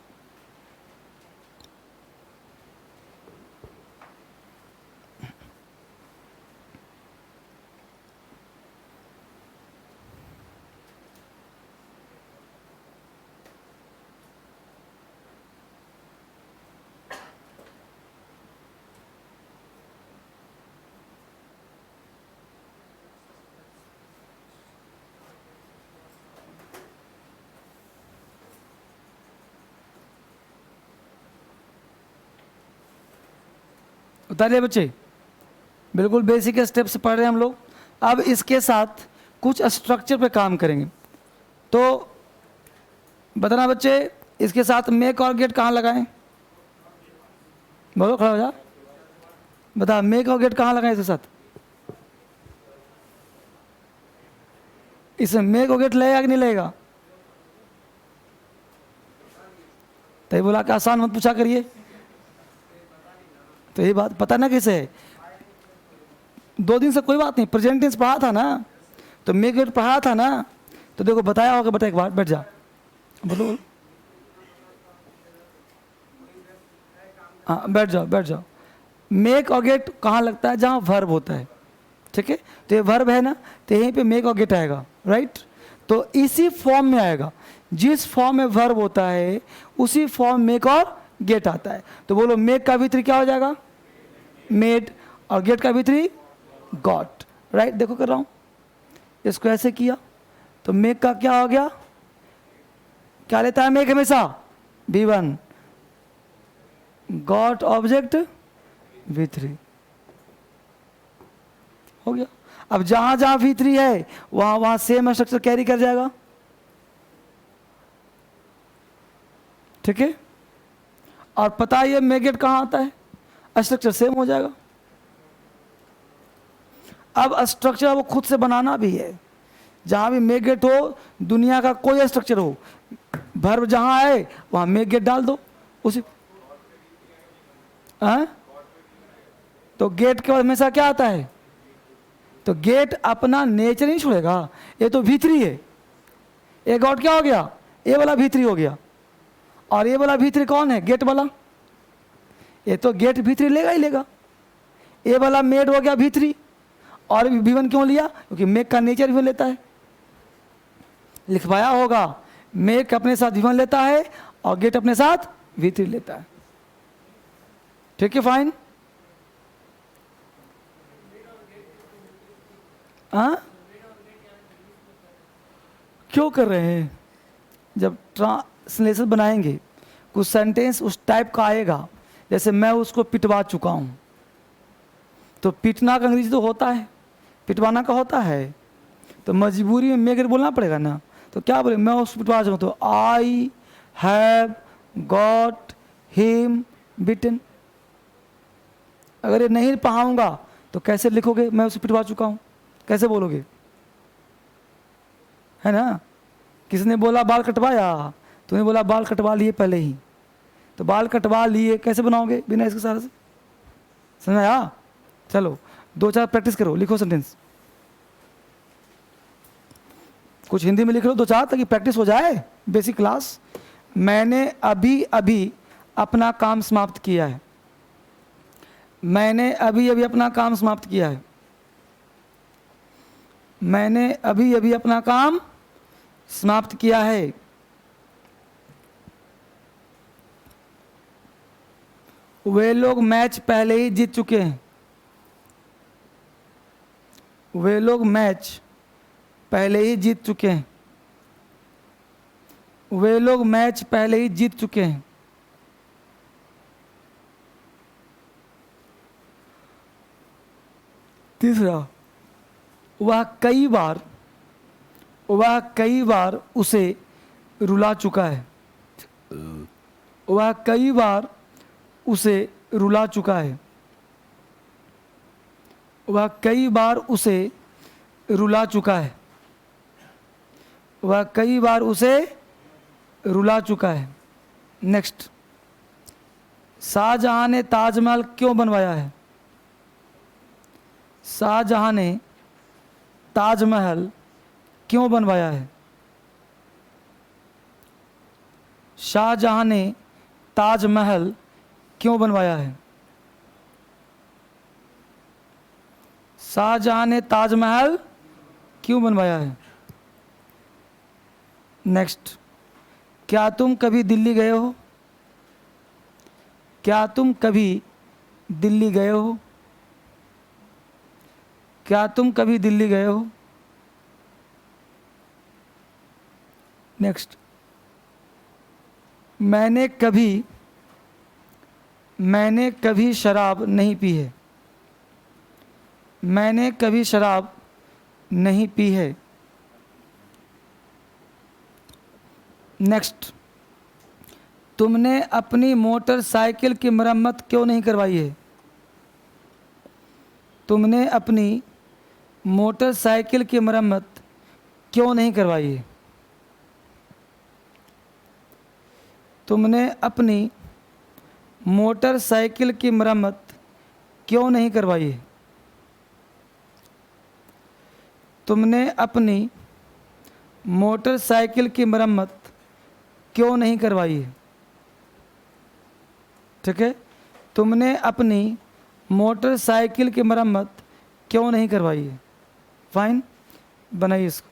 उतारिए बच्चे, बिल्कुल बेसिक स्टेप्स पढ़ रहे हैं हम लोग। अब इसके साथ कुछ स्ट्रक्चर पे काम करेंगे। तो बताना बच्चे, इसके साथ मेक और गेट कहाँ लगाएं? बोलो, खड़ा हो जा, बता, मेक और गेट कहाँ लगाएं इसके साथ? इसमें मेक और गेट लगेगा कि नहीं लगेगा? तो बोला कि आसान मत पूछा करिए, तो ये बात पता ना कैसे है। 2 दिन से कोई बात नहीं, प्रेजेंट टेंस पढ़ा था ना, तो मेक गेट पढ़ा था ना, तो देखो बताया होगा। बेटा एक बार बैठ जा, बोलो बोलो, हाँ बैठ जाओ बैठ जाओ। मेक और गेट कहाँ लगता है? जहाँ वर्ब होता है। ठीक है, तो ये वर्ब है ना, तो यहीं पे मेक और गेट आएगा, राइट। तो इसी फॉर्म में आएगा, जिस फॉर्म में वर्ब होता है उसी फॉर्म मेक और गेट आता है। तो बोलो मेक का V3 क्या हो जाएगा? मेड, और गेट का V3 गॉट, राइट। देखो कर रहा हूं, इसको ऐसे किया तो मेक का क्या हो गया? क्या लेता है मेक हमेशा? V1, गॉट ऑब्जेक्ट V3, हो गया। अब जहां जहां V3 है वहां वहां सेम स्ट्रक्चर कैरी कर जाएगा, ठीक है। और पता है ये मेक गेट कहां आता है, स्ट्रक्चर सेम हो जाएगा। अब स्ट्रक्चर वो खुद से बनाना भी है, जहां भी मेक गेट हो, दुनिया का कोई स्ट्रक्चर हो, वर्ब जहां है वहां मेक गेट डाल दो उसी। तो गेट के बाद हमेशा क्या आता है? तो गेट अपना नेचर नहीं छोड़ेगा, ये तो V3 है, ये गॉट क्या हो गया? ये वाला V3 हो गया। और ये वाला V3 कौन है? गेट वाला, ये तो गेट V3 लेगा ही लेगा। ये वाला मेड हो गया V3, और V1 क्यों लिया? क्योंकि मेक का नेचर V1 लेता है, लिखवाया होगा, मेक अपने साथ V1 लेता है और गेट अपने साथ V3 लेता है, ठीक है, फाइन। क्यों कर रहे हैं? जब ट्रांसलेशन बनाएंगे कुछ सेंटेंस उस टाइप का आएगा, जैसे मैं उसको पिटवा चुका हूं, तो पिटना का अंग्रेजी तो होता है, पिटवाना का होता है, तो मजबूरी में मेक बोलना पड़ेगा ना। तो क्या बोले? मैं उसको पिटवा चुका हूं, तो आई हैव गॉट हिम बिटन। अगर ये नहीं पढ़ाऊंगा तो कैसे लिखोगे मैं उसे पिटवा चुका हूं? कैसे बोलोगे? है ना। किसने बोला बाल कटवाया? तूने बोला बाल कटवा लिए पहले ही, तो बाल कटवा लिए कैसे बनाओगे बिना इसके सारे से? समझ आया? चलो 2-4 प्रैक्टिस करो, लिखो सेंटेंस, कुछ हिंदी में लिख लो 2-4 ताकि प्रैक्टिस हो जाए, बेसिक क्लास। मैंने अभी अभी अपना काम समाप्त किया है, मैंने अभी अभी अपना काम समाप्त किया है, मैंने अभी अभी अपना काम समाप्त किया है। वे लोग मैच पहले ही जीत चुके हैं, वे लोग मैच पहले ही जीत चुके हैं, वे लोग मैच पहले ही जीत चुके हैं। तीसरा, वह कई बार उसे रुला चुका है, वह कई बार उसे रुला चुका है, वह कई बार उसे रुला चुका है, वह कई बार उसे रुला चुका है। नेक्स्ट, शाहजहां ने ताजमहल क्यों बनवाया है? शाहजहां ने ताजमहल क्यों बनवाया है? शाहजहां ने ताजमहल क्यों बनवाया है? शाहजहां ने ताजमहल क्यों बनवाया है? नेक्स्ट, क्या तुम कभी दिल्ली गए हो? क्या तुम कभी दिल्ली गए हो? क्या तुम कभी दिल्ली गए हो? नेक्स्ट, मैंने कभी शराब नहीं पी है, मैंने कभी शराब नहीं पी है। नेक्स्ट, तुमने अपनी मोटरसाइकिल की मरम्मत क्यों नहीं करवाई है? तुमने अपनी मोटरसाइकिल की मरम्मत क्यों नहीं करवाई है? तुमने अपनी मोटरसाइकिल की मरम्मत क्यों नहीं करवाई है? तुमने अपनी मोटरसाइकिल की मरम्मत क्यों नहीं करवाई है? ठीक है, तुमने अपनी मोटरसाइकिल की मरम्मत क्यों नहीं करवाई है? फाइन, बनाइए इसको।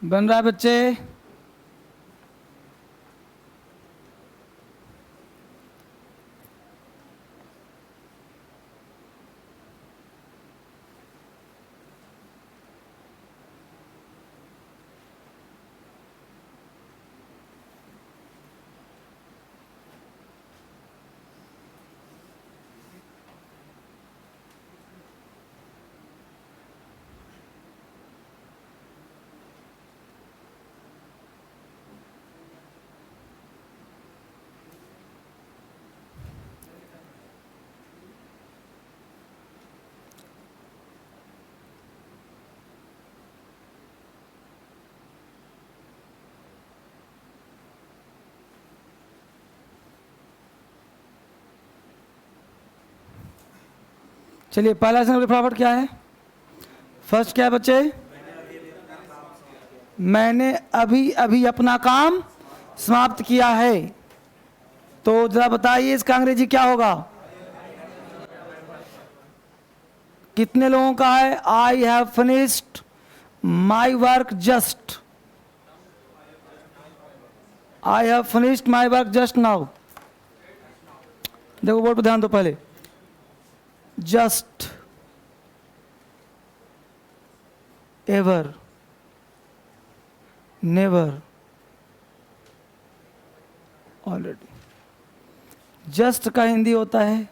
बन रहा है बच्चे? चलिए, पहला सेंटेंस फटाफट क्या है? फर्स्ट क्या है बच्चे? मैंने अभी अभी अपना काम समाप्त किया है। तो जरा बताइए इसका अंग्रेजी क्या होगा? कितने लोगों का है? I have finished my work just. I have finished my work just now. देखो बोर्ड पर ध्यान दो पहले। Just, ever, never, already. Just का हिंदी होता है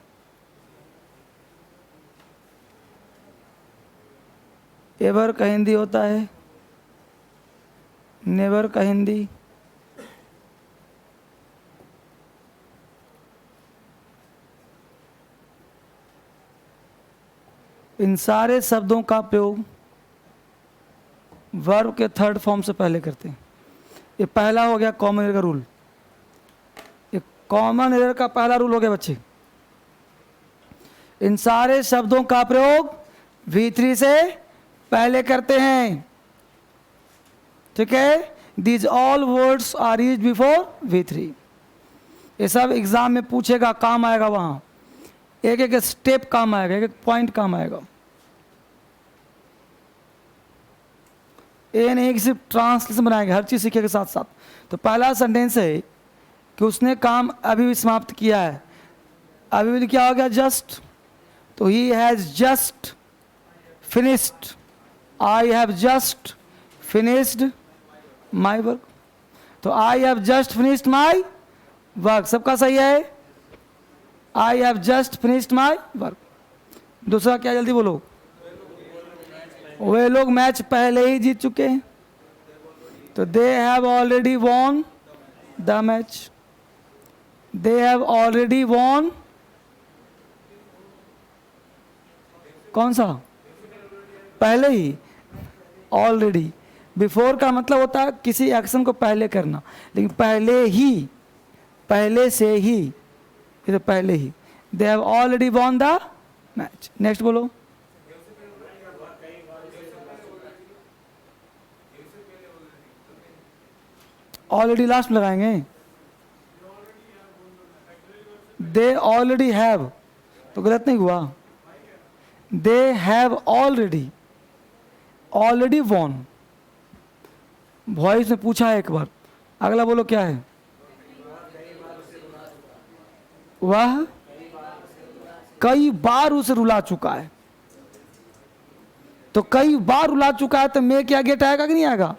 एवर, का हिंदी होता है नेवर, का हिंदी इन सारे शब्दों का प्रयोग वर्ब के थर्ड फॉर्म से पहले करते हैं। ये पहला हो गया कॉमन एरर का रूल। ये कॉमन एरर का पहला रूल हो गया बच्चे। इन सारे शब्दों का प्रयोग V3 से पहले करते हैं, ठीक है। These all words are used before V3। ये सब एग्जाम में पूछेगा, काम आएगा। वहां एक एक स्टेप काम आएगा, एक एक पॉइंट काम आएगा। ये नहीं कि सिर्फ ट्रांसलेशन बनाएंगे, हर चीज सीखेंगे साथ साथ। तो पहला सेंटेंस है कि उसने काम अभी भी समाप्त किया है। अभी भी क्या हो गया? जस्ट। तो he has just finished, I have just finished my work. तो I have just finished my work, सबका सही है। I have just finished my work. दूसरा क्या, जल्दी बोलो। वे लोग मैच पहले ही जीत चुके हैं, तो they have already won the match. They have already won, कौन सा? पहले ही, ऑलरेडी। बिफोर का मतलब होता है किसी एक्शन को पहले करना, लेकिन पहले ही, पहले से ही, ये तो पहले ही। They have already won the match. Next बोलो। ऑलरेडी लास्ट में लगाएंगे। दे ऑलरेडी हैव, तो गलत नहीं हुआ। They have already, already won. Voice ने पूछा है एक बार, अगला बोलो क्या है? वह कई बार उसे रुला चुका है। तो कई बार रुला चुका है, तो मैं क्या गेट आएगा कि नहीं आएगा?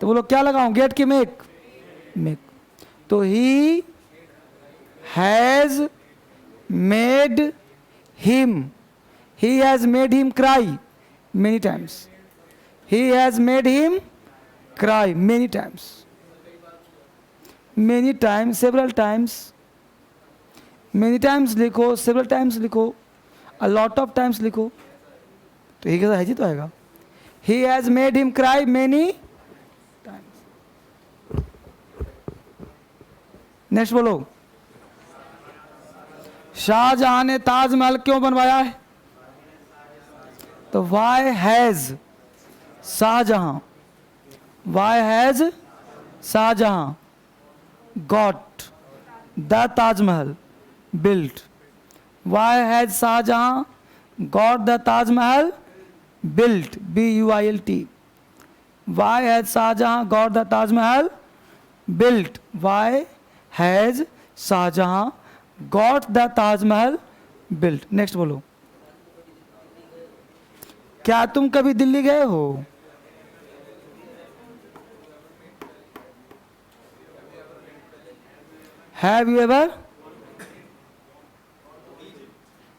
तो बोलो क्या लगाऊं, गेट के मेक? मेक। तो he has made him, he has made him cry many times. He has made him cry many times. Many times, several times. Many times लिखो, several times लिखो, a lot of times लिखो, तो ही कैसा है जी? तो आएगा he has made him cry many times. Next बोलो। शाहजहां ने ताजमहल क्यों बनवाया है? तो why has Shah Jahan, why has Shah Jahan got the Taj Mahal built. Why has Shah Jahan got the Taj Mahal built, BUILT। Why has Shah Jahan got the Taj Mahal built. Why has Shah Jahan got the Taj Mahal built. Next बोलो। क्या तुम कभी दिल्ली गए हो? Have you ever?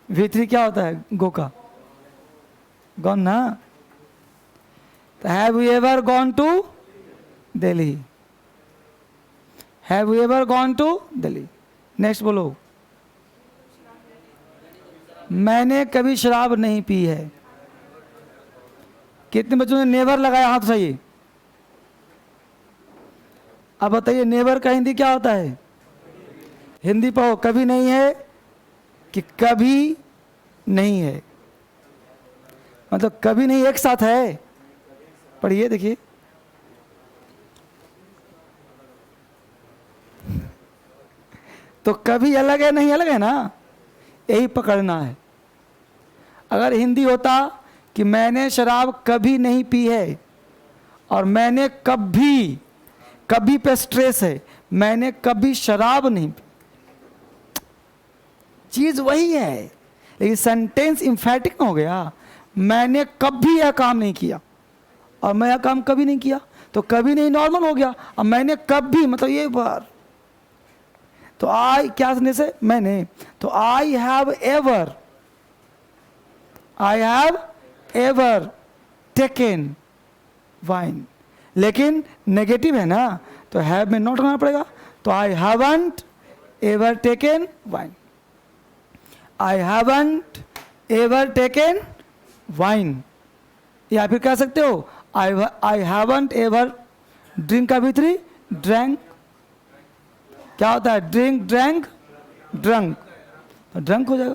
V3 क्या होता है? गो का, गॉन ना। तो have you ever gone to Delhi? Have you ever gone to Delhi? Next बोलो। मैंने कभी शराब नहीं पी है। कितने बच्चों ने नेवर लगाया? हाथ उठाइए। अब बताइए नेवर का हिंदी क्या होता है? हिंदी पढ़ो। कभी नहीं है कि कभी नहीं है, मतलब कभी नहीं एक साथ है। पढ़िए, देखिए। तो कभी अलग है, नहीं अलग है ना, यही पकड़ना है। अगर हिंदी होता कि मैंने शराब कभी नहीं पी है, और मैंने कभी, कभी पे स्ट्रेस है, मैंने कभी शराब नहीं पी, चीज वही है, लेकिन सेंटेंस इंफैटिक हो गया। मैंने कभी यह काम नहीं किया, और मैं यह काम कभी नहीं किया, तो कभी नहीं नॉर्मल हो गया। और मैंने कभी मतलब एक बार, तो आई क्या सुनने से? मैंने। तो I have ever, I have ever taken wine, लेकिन नेगेटिव है ना, तो हैव में नॉट करना पड़ेगा। तो I haven't ever taken wine, I haven't ever taken wine. या फिर कह सकते हो आई हैवंट एवर ड्रिंक का V3 ड्रैंक। क्या होता है? ड्रिंक, ड्रैंक, ड्रंक, तो ड्रंक हो जाएगा।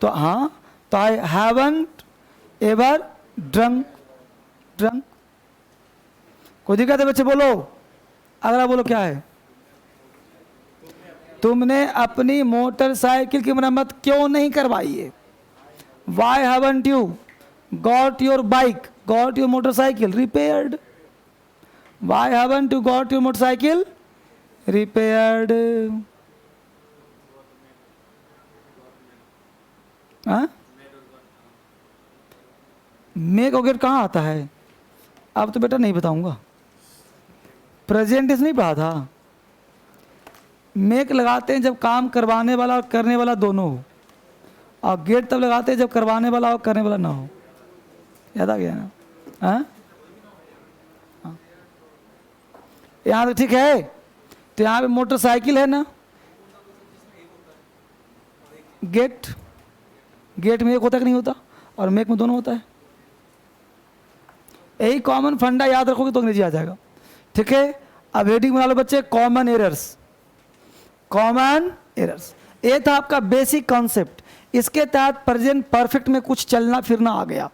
तो हाँ, तो I haven't ever drunk, drunk. कोई दिक्कत है बच्चे? बोलो। अगला बोलो क्या है? तुमने अपनी मोटरसाइकिल की मरम्मत क्यों नहीं करवाई है? Why haven't you got your bike, got your motorcycle repaired? Why haven't you got your motorcycle repaired, make और गेट कहाँ आता है? अब तो बेटा नहीं बताऊंगा, प्रेजेंट टेंस नहीं पढ़ा था। मेक लगाते हैं जब काम करवाने वाला और करने वाला दोनों हो, और गेट तब लगाते हैं जब करवाने वाला और करने वाला ना हो। याद आ गया ना? हाँ, यहाँ तो ठीक है। तो यहाँ पे मोटरसाइकिल है ना, गेट, गेट में एक होता कि नहीं होता, और मेक में दोनों होता है। यही कॉमन फंडा याद रखोगे तो अंग्रेजी आ जाएगा। ठीक है, अब हेडिंग बना लो बच्चे, कॉमन एरर्स। कॉमन एरर्स, ये था आपका बेसिक कॉन्सेप्ट। इसके तहत प्रेजेंट परफेक्ट में कुछ चलना फिरना आ गया।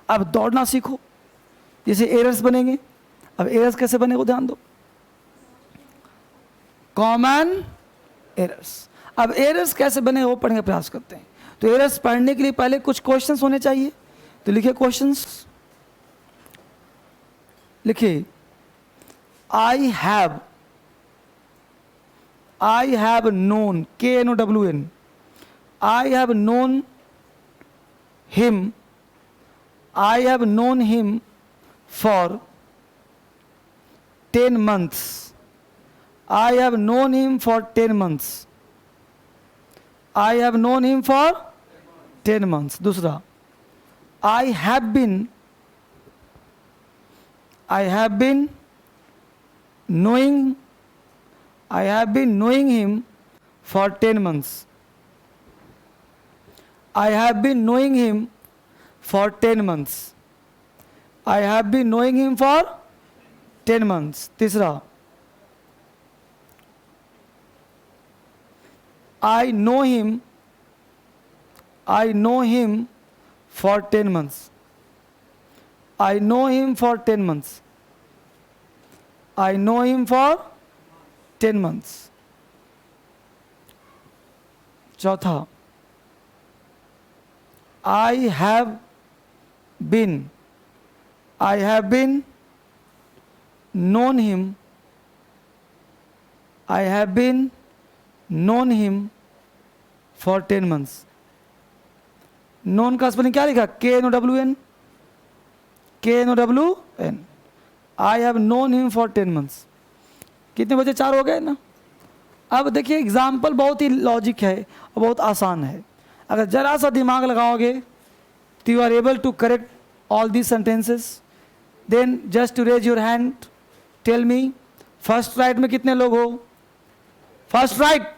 अब दौड़ना सीखो, जैसे एरर्स बनेंगे। अब एरर्स कैसे बने वो ध्यान दो, कॉमन एरर्स। अब एरर्स कैसे बने वो पढ़ने का प्रयास करते हैं। तो एरर्स पढ़ने के लिए पहले कुछ क्वेश्चंस होने चाहिए। तो लिखिए क्वेश्चंस, लिखिए I have known, KNOWN, I have known him for 10 months. I have known him for 10 months. I have known him for 10 months. दूसरा, I have been knowing him for 10 months. I have been knowing him for 10 months. I have been knowing him for 10 months. तीसरा, I know him for 10 months. I know him for 10 months. I know him for 10 months. चौथा, I have been known him for 10 months. Known का स्पेलिंग क्या लिखा? KNOWN. I have known him for 10 months. कितने बचे? 4 हो गए ना। अब देखिए एग्जाम्पल बहुत ही लॉजिक है और बहुत आसान है। अगर जरा सा दिमाग लगाओगे तो you are able to correct all these sentences. Then just to raise your hand, tell me, first right में कितने लोग हो? फर्स्ट राइट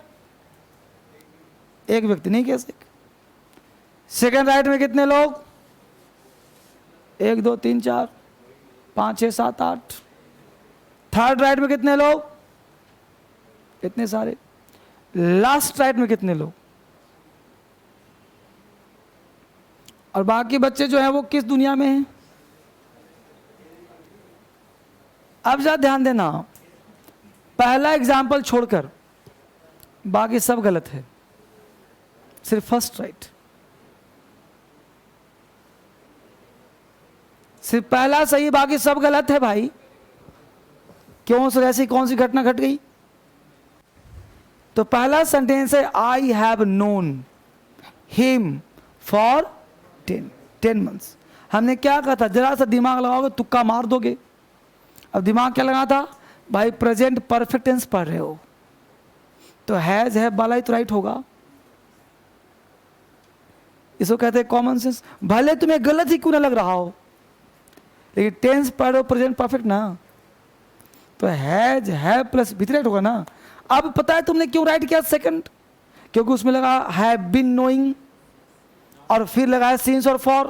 एक व्यक्ति, नहीं कह सकते। सेकेंड राइट में कितने लोग? 1 2 3 4 5 6 7 8। थर्ड राइट में कितने लोग? इतने सारे। लास्ट राइट में कितने लोग? और बाकी बच्चे जो हैं वो किस दुनिया में हैं? अब जरा ध्यान देना, पहला एग्जाम्पल छोड़कर बाकी सब गलत है, सिर्फ फर्स्ट राइट। सिर्फ पहला सही, बाकी सब गलत है भाई। क्यों सर, ऐसी कौन सी घटना घट गई? तो पहला सेंटेंस है I have known him for 10 months. हमने क्या कहा था? जरा सा दिमाग लगाओगे तुक्का मार दोगे। अब दिमाग क्या लगा था भाई? प्रेजेंट परफेक्ट टेंस पढ़ रहे हो तो हैज है वाला ही तो राइट होगा। इसको कहते हैं कॉमन सेंस। भले तुम्हें गलत ही क्यों ना लग रहा हो, लेकिन टेंस पढ़ रहे हो प्रेजेंट परफेक्ट ना, तो हैज है प्लस भी राइट होगा ना। अब पता है तुमने क्यों राइट किया सेकंड? क्योंकि उसमें लगा हैव बीन नोइंग और फिर लगाया सीन्स और फॉर,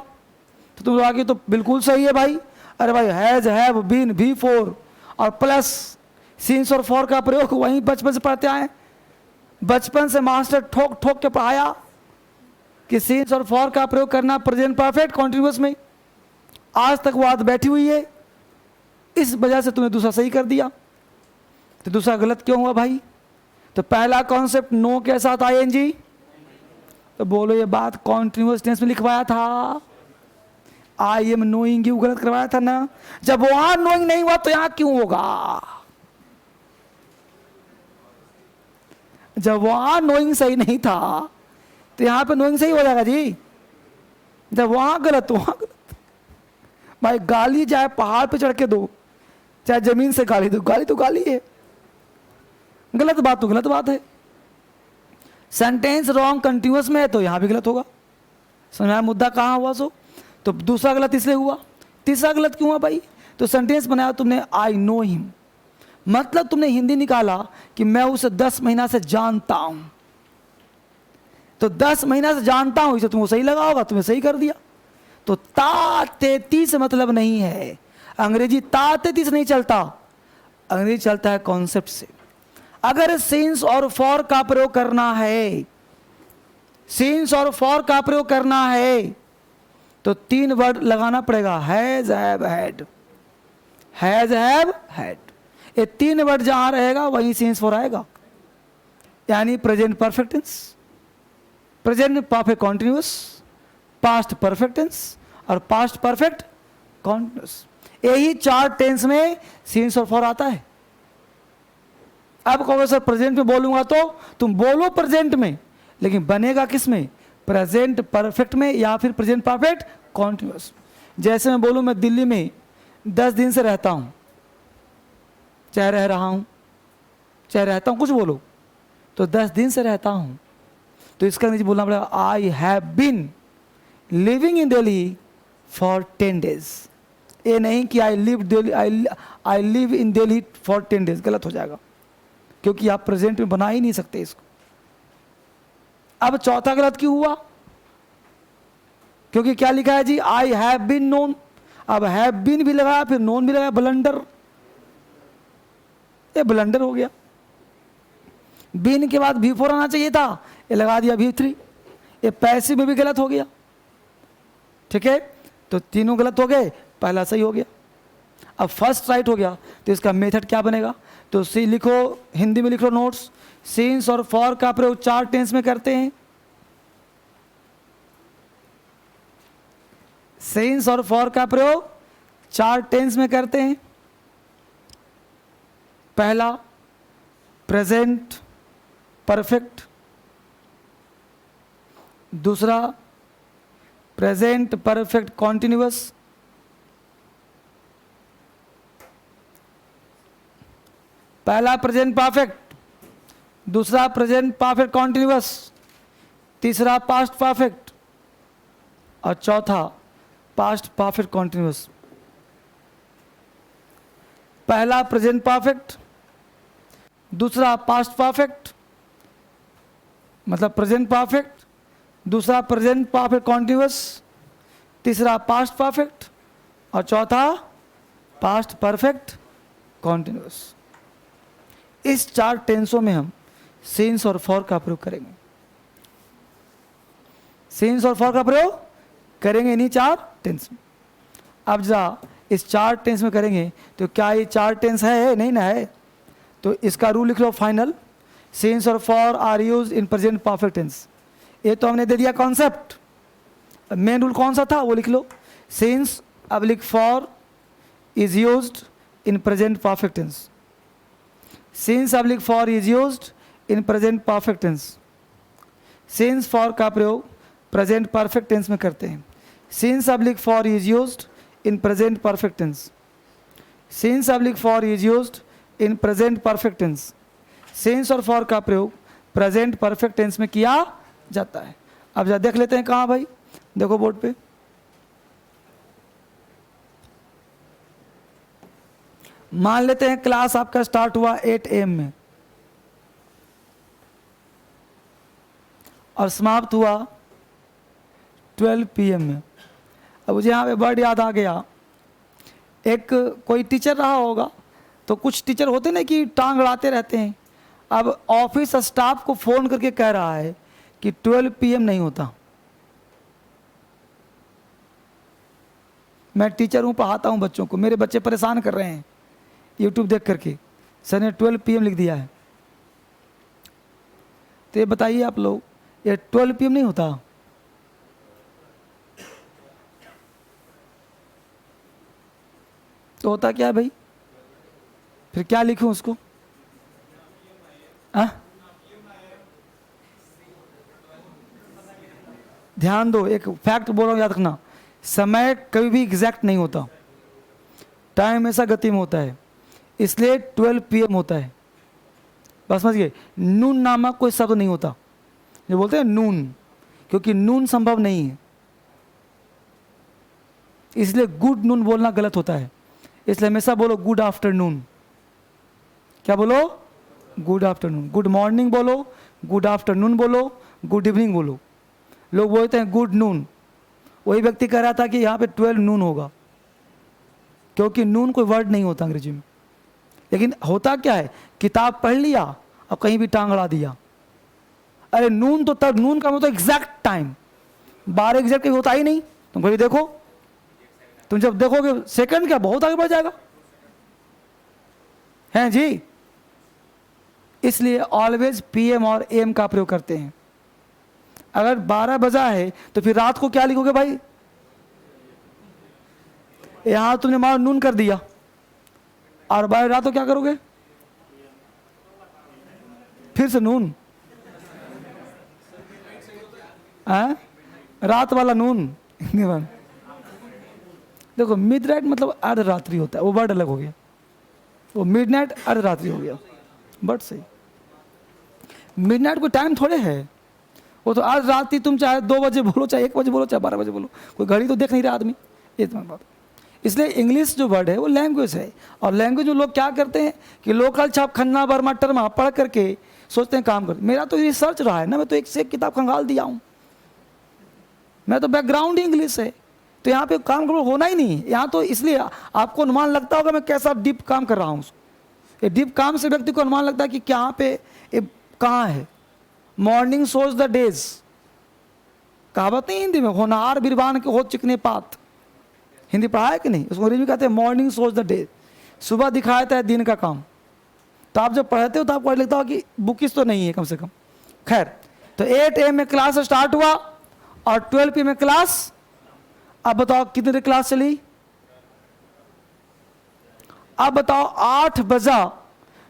तो तुम आगे तो बिल्कुल सही है भाई। अरे भाई हैज हैव बीन भी फोर और प्लस सीन्स और फॉर का प्रयोग वहीं बचपन से पढ़ते आए। बचपन से मास्टर ठोक ठोक के पढ़ाया कि सीन्स और फॉर का प्रयोग करना प्रेजेंट परफेक्ट कॉन्टिन्यूअस में। आज तक वो आदत बैठी हुई है, इस वजह से तुम्हें दूसरा सही कर दिया। तो दूसरा गलत क्यों हुआ भाई? तो पहला कॉन्सेप्ट नो के साथ आईएनजी, तो बोलो ये बात कॉन्टिन्यूअस टेंस में लिखवाया था। आई एम नोइंग यू गलत करवाया था ना। जब वहां नोइंग नहीं हुआ तो यहां क्यों होगा? जब वहां नोइंग सही नहीं था तो यहां पे नोइंग सही हो जाएगा जी। जब वहां गलत वहां गलत। भाई गाली चाहे पहाड़ पे चढ़ के दो, चाहे जमीन से गाली दो, गाली तो गाली है, गलत बात तो गलत बात है। सेंटेंस रॉन्ग कंटिन्यूअस में है तो यहां भी गलत होगा। समझाया मुद्दा कहाँ हुआ सो? तो दूसरा गलत इसलिए हुआ। तीसरा गलत क्यों हुआ भाई? तो सेंटेंस बनाया तुमने आई नो हिम, मतलब तुमने हिंदी निकाला कि मैं उसे 10 महीना से जानता हूं। तो 10 महीना से जानता हूं, इसे तुमको सही लगा होगा, तुम्हें सही कर दिया। तो ता-ते-ती से मतलब नहीं है। अंग्रेजी ता-ते-ती से नहीं चलता, अंग्रेजी चलता है कॉन्सेप्ट से। अगर सिंस और फॉर का प्रयोग करना है, सिंस और फॉर का प्रयोग करना है तो 3 वर्ड लगाना पड़ेगा, has, have, had. Has, have, had, ये 3 वर्ड जहां रहेगा वहीं सिंस फॉर आएगा। यानी present perfect tense, present perfect continuous, past perfect tense और पास्ट परफेक्ट कॉन्टिन्यूअस। यही 4 टेंस में सिंस और फॉर आता है। अब कहोगे सर प्रेजेंट में बोलूंगा, तो तुम बोलो प्रेजेंट में, लेकिन बनेगा किस में? प्रेजेंट परफेक्ट में या फिर प्रेजेंट परफेक्ट कॉन्टिन्यूअस। जैसे मैं बोलूं मैं दिल्ली में 10 दिन से रहता हूं, चाहे रह रहा हूं, चाहे रहता हूं, कुछ बोलो, तो 10 दिन से रहता हूं, तो इसका नीचे बोलना पड़ेगा I have been living in Delhi for 10 days. ये नहीं कि I live in Delhi for 10 days, गलत हो जाएगा, क्योंकि आप प्रेजेंट में बना ही नहीं सकते इसको। अब चौथा गलत क्यों हुआ? क्योंकि क्या लिखा है जी, आई हैव बीन नोन। अब हैव बीन भी लगाया, फिर नोन भी लगाया, ब्लंडर, ये ब्लंडर हो गया। बीन के बाद भी फोर आना चाहिए था, ये लगा दिया भी 3, ये पैसिव में भी गलत हो गया। ठीक है, तो तीनों गलत हो गए, पहला सही हो गया। अब फर्स्ट राइट हो गया, तो इसका मेथड क्या बनेगा? तो सी लिखो, हिंदी में लिख लो नोट्स। सिंस और फॉर का प्रयोग 4 टेंस में करते हैं। सिंस और फॉर का प्रयोग 4 टेंस में करते हैं। पहला प्रेजेंट परफेक्ट, दूसरा प्रेजेंट परफेक्ट कॉन्टिन्यूअस, पहला प्रेजेंट परफेक्ट, दूसरा प्रेजेंट परफेक्ट कॉन्टिन्यूअस, तीसरा पास्ट परफेक्ट और चौथा पास्ट परफेक्ट कॉन्टिन्यूअस। पहला प्रेजेंट परफेक्ट, दूसरा पास्ट परफेक्ट मतलब प्रेजेंट परफेक्ट, दूसरा प्रेजेंट परफेक्ट कॉन्टिन्यूअस, तीसरा पास्ट परफेक्ट और चौथा पास्ट परफेक्ट कॉन्टिन्यूअस। इस 4 टेंसों में हम सिंस और फॉर का प्रयोग करेंगे। सिंस और फॉर का प्रयोग करेंगे इन्हीं 4 टेंस में। अब जरा इस 4 टेंस में करेंगे तो क्या ये 4 टेंस है? नहीं ना है। तो इसका रूल लिख लो फाइनल, सिंस और for are use in present perfect tense. ये तो हमने दे दिया कॉन्सेप्ट, मेन रूल कौन सा था वो लिख लो। सिंस अब्लिक for is used in present perfect tense. Since अब्लिक for is used in present perfect tense. Since for का प्रयोग प्रेजेंट परफेक्ट टेंस में करते हैं। सिंस अब्लिक for is used in present perfect tense. Since अब्लिक for is used in present perfect tense. Since और फॉर का प्रयोग प्रेजेंट परफेक्ट टेंस में किया जाता है। अब जरा देख लेते हैं कहाँ भाई, देखो बोर्ड पे। मान लेते हैं क्लास आपका स्टार्ट हुआ 8 AM में और समाप्त हुआ 12 PM में। अब मुझे यहाँ पे वर्ड याद आ गया, एक कोई टीचर रहा होगा, तो कुछ टीचर होते ना कि टांग अड़ाते रहते हैं। अब ऑफिस स्टाफ को फ़ोन करके कह रहा है कि 12 PM नहीं होता। मैं टीचर हूँ, पढ़ाता हूँ बच्चों को, मेरे बच्चे परेशान कर रहे हैं यूट्यूब देख करके, सर ने 12 PM लिख दिया है। तो ये बताइए आप लोग, ये 12 PM नहीं होता? तो होता क्या है भाई? फिर क्या लिखूं उसको? ध्यान दो, एक फैक्ट बोल रहा हूँ, याद रखना, समय कभी भी एग्जैक्ट नहीं होता, टाइम हमेशा गति में होता है, इसलिए 12 PM होता है। बस समझिए, नून नामक कोई शब्द नहीं होता, जो बोलते हैं नून, क्योंकि नून संभव नहीं है, इसलिए गुड नून बोलना गलत होता है। इसलिए हमेशा बोलो गुड आफ्टरनून। क्या बोलो? Good afternoon. गुड मॉर्निंग बोलो, गुड आफ्टरनून बोलो, गुड इवनिंग बोलो। लोग बोलते हैं गुड नून, वही व्यक्ति कह रहा था कि यहाँ पे 12 नून होगा, क्योंकि नून कोई वर्ड नहीं होता अंग्रेजी में। लेकिन होता क्या है, किताब पढ़ लिया और कहीं भी टांग अड़ा दिया। अरे नून तो तब, नून का मतलब एग्जैक्ट टाइम, 12 एग्जैक्ट होता ही नहीं। तुम कभी देखो, तुम जब देखोगे सेकंड क्या बहुत आगे बढ़ जाएगा, हैं जी। इसलिए ऑलवेज PM और AM का प्रयोग करते हैं। अगर 12 बजा है तो फिर रात को क्या लिखोगे भाई? यहां तुमने मानो नून कर दिया, और 12 रात को क्या करोगे? फिर से नून, रात वाला नून। देखो मिडनाइट मतलब अर्धरात्रि होता है, वो वर्ड अलग हो गया, वो मिडनाइट अर्धरात्रि हो गया, बट सही। मिडनाइट कोई टाइम थोड़े है, वो तो आज रात ही, तुम चाहे 2 बजे बोलो, चाहे 1 बजे बोलो, चाहे 12 बजे बोलो, कोई घड़ी तो देख नहीं रहा आदमी, ये तुम्हारी बात। इसलिए इंग्लिश जो वर्ड है वो लैंग्वेज है, और लैंग्वेज में लोग क्या करते हैं कि लोकल छाप खन्ना बर्मा टर्मा पढ़ करके सोचते हैं काम करते। मेरा तो रिसर्च रहा है ना, मैं तो एक से एक किताब खंगाल दिया हूँ, मैं तो बैकग्राउंड ही इंग्लिश है, तो यहाँ पे काम होना ही नहीं है यहाँ तो। इसलिए आपको अनुमान लगता होगा मैं कैसा डीप काम कर रहा हूँ। ये डीप काम से व्यक्ति को अनुमान लगता है कि क्या पे कहाँ है। मॉर्निंग सोज द डेज, कहावत नहीं हिंदी में, होनहार बिरबान के हो चिकने पात, हिंदी पढ़ा है कि नहीं? उसको अंग्रेजी में कहते हैं मॉर्निंग सोज द डे, सुबह दिखाता है दिन का काम। तो आप जब पढ़ते हो तो आपको लगता हो कि बुकिस तो नहीं है कम से कम। खैर, तो 8 AM में क्लास स्टार्ट हुआ और 12 PM में क्लास। अब बताओ कितनी देर क्लास चली? अब बताओ 8 बजा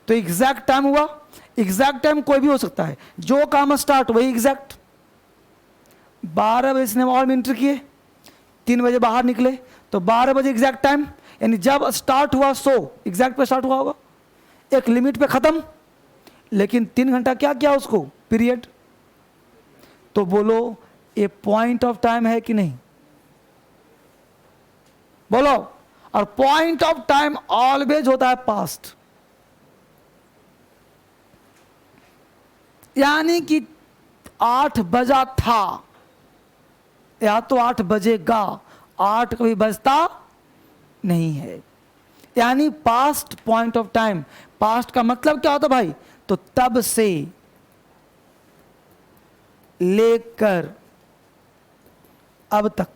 तो एग्जैक्ट टाइम हुआ। एग्जैक्ट टाइम कोई भी हो सकता है, जो काम स्टार्ट वही एग्जैक्ट। 12 बजे सिनेमा हॉल में एंटर किए, 3 बजे बाहर निकले, तो 12 बजे एग्जैक्ट टाइम, यानी जब स्टार्ट हुआ सो एग्जैक्ट पे स्टार्ट हुआ होगा, एक लिमिट पे खत्म। लेकिन 3 घंटा क्या किया उसको, पीरियड। तो बोलो ये पॉइंट ऑफ टाइम है कि नहीं? बोलो। और पॉइंट ऑफ टाइम ऑलवेज होता है पास्ट, यानी कि 8 बजा था या तो 8 बजेगा, 8 कभी बजता नहीं है, यानी past point of time. Past का मतलब क्या होता भाई? तो तब से लेकर अब तक।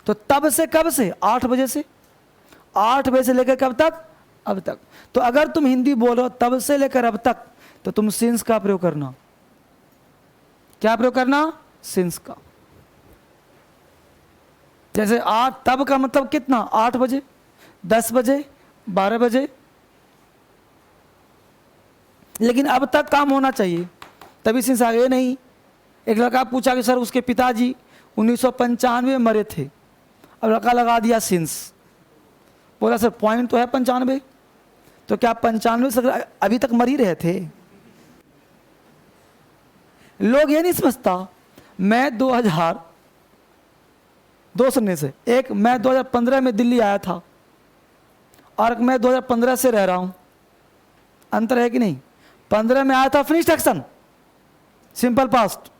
तो तब से कब से? 8 बजे से। 8 बजे से लेकर कब तक? अब तक। तो अगर तुम हिंदी बोल रहे हो तब से लेकर अब तक, तो तुम सिंस का प्रयोग करना। क्या प्रयोग करना? सिंस का। जैसे 8 तब का मतलब कितना? 8 बजे, 10 बजे, 12 बजे। लेकिन अब तक काम होना चाहिए, तभी सिंस आ गए। नहीं, एक लड़का पूछा कि सर उसके पिताजी 1995 में मरे थे, अब लड़का लगा दिया सिंस। बोला सर पॉइंट तो है 95, तो क्या 95 से अभी तक मर ही रहे थे? लोग ये नहीं समझता। मैं 2002 सुनने से, एक मैं 2015 में दिल्ली आया था और मैं 2015 से रह रहा हूं, अंतर है कि नहीं? 15 में आया था, फिनिश्ड एक्शन, सिंपल पास्ट,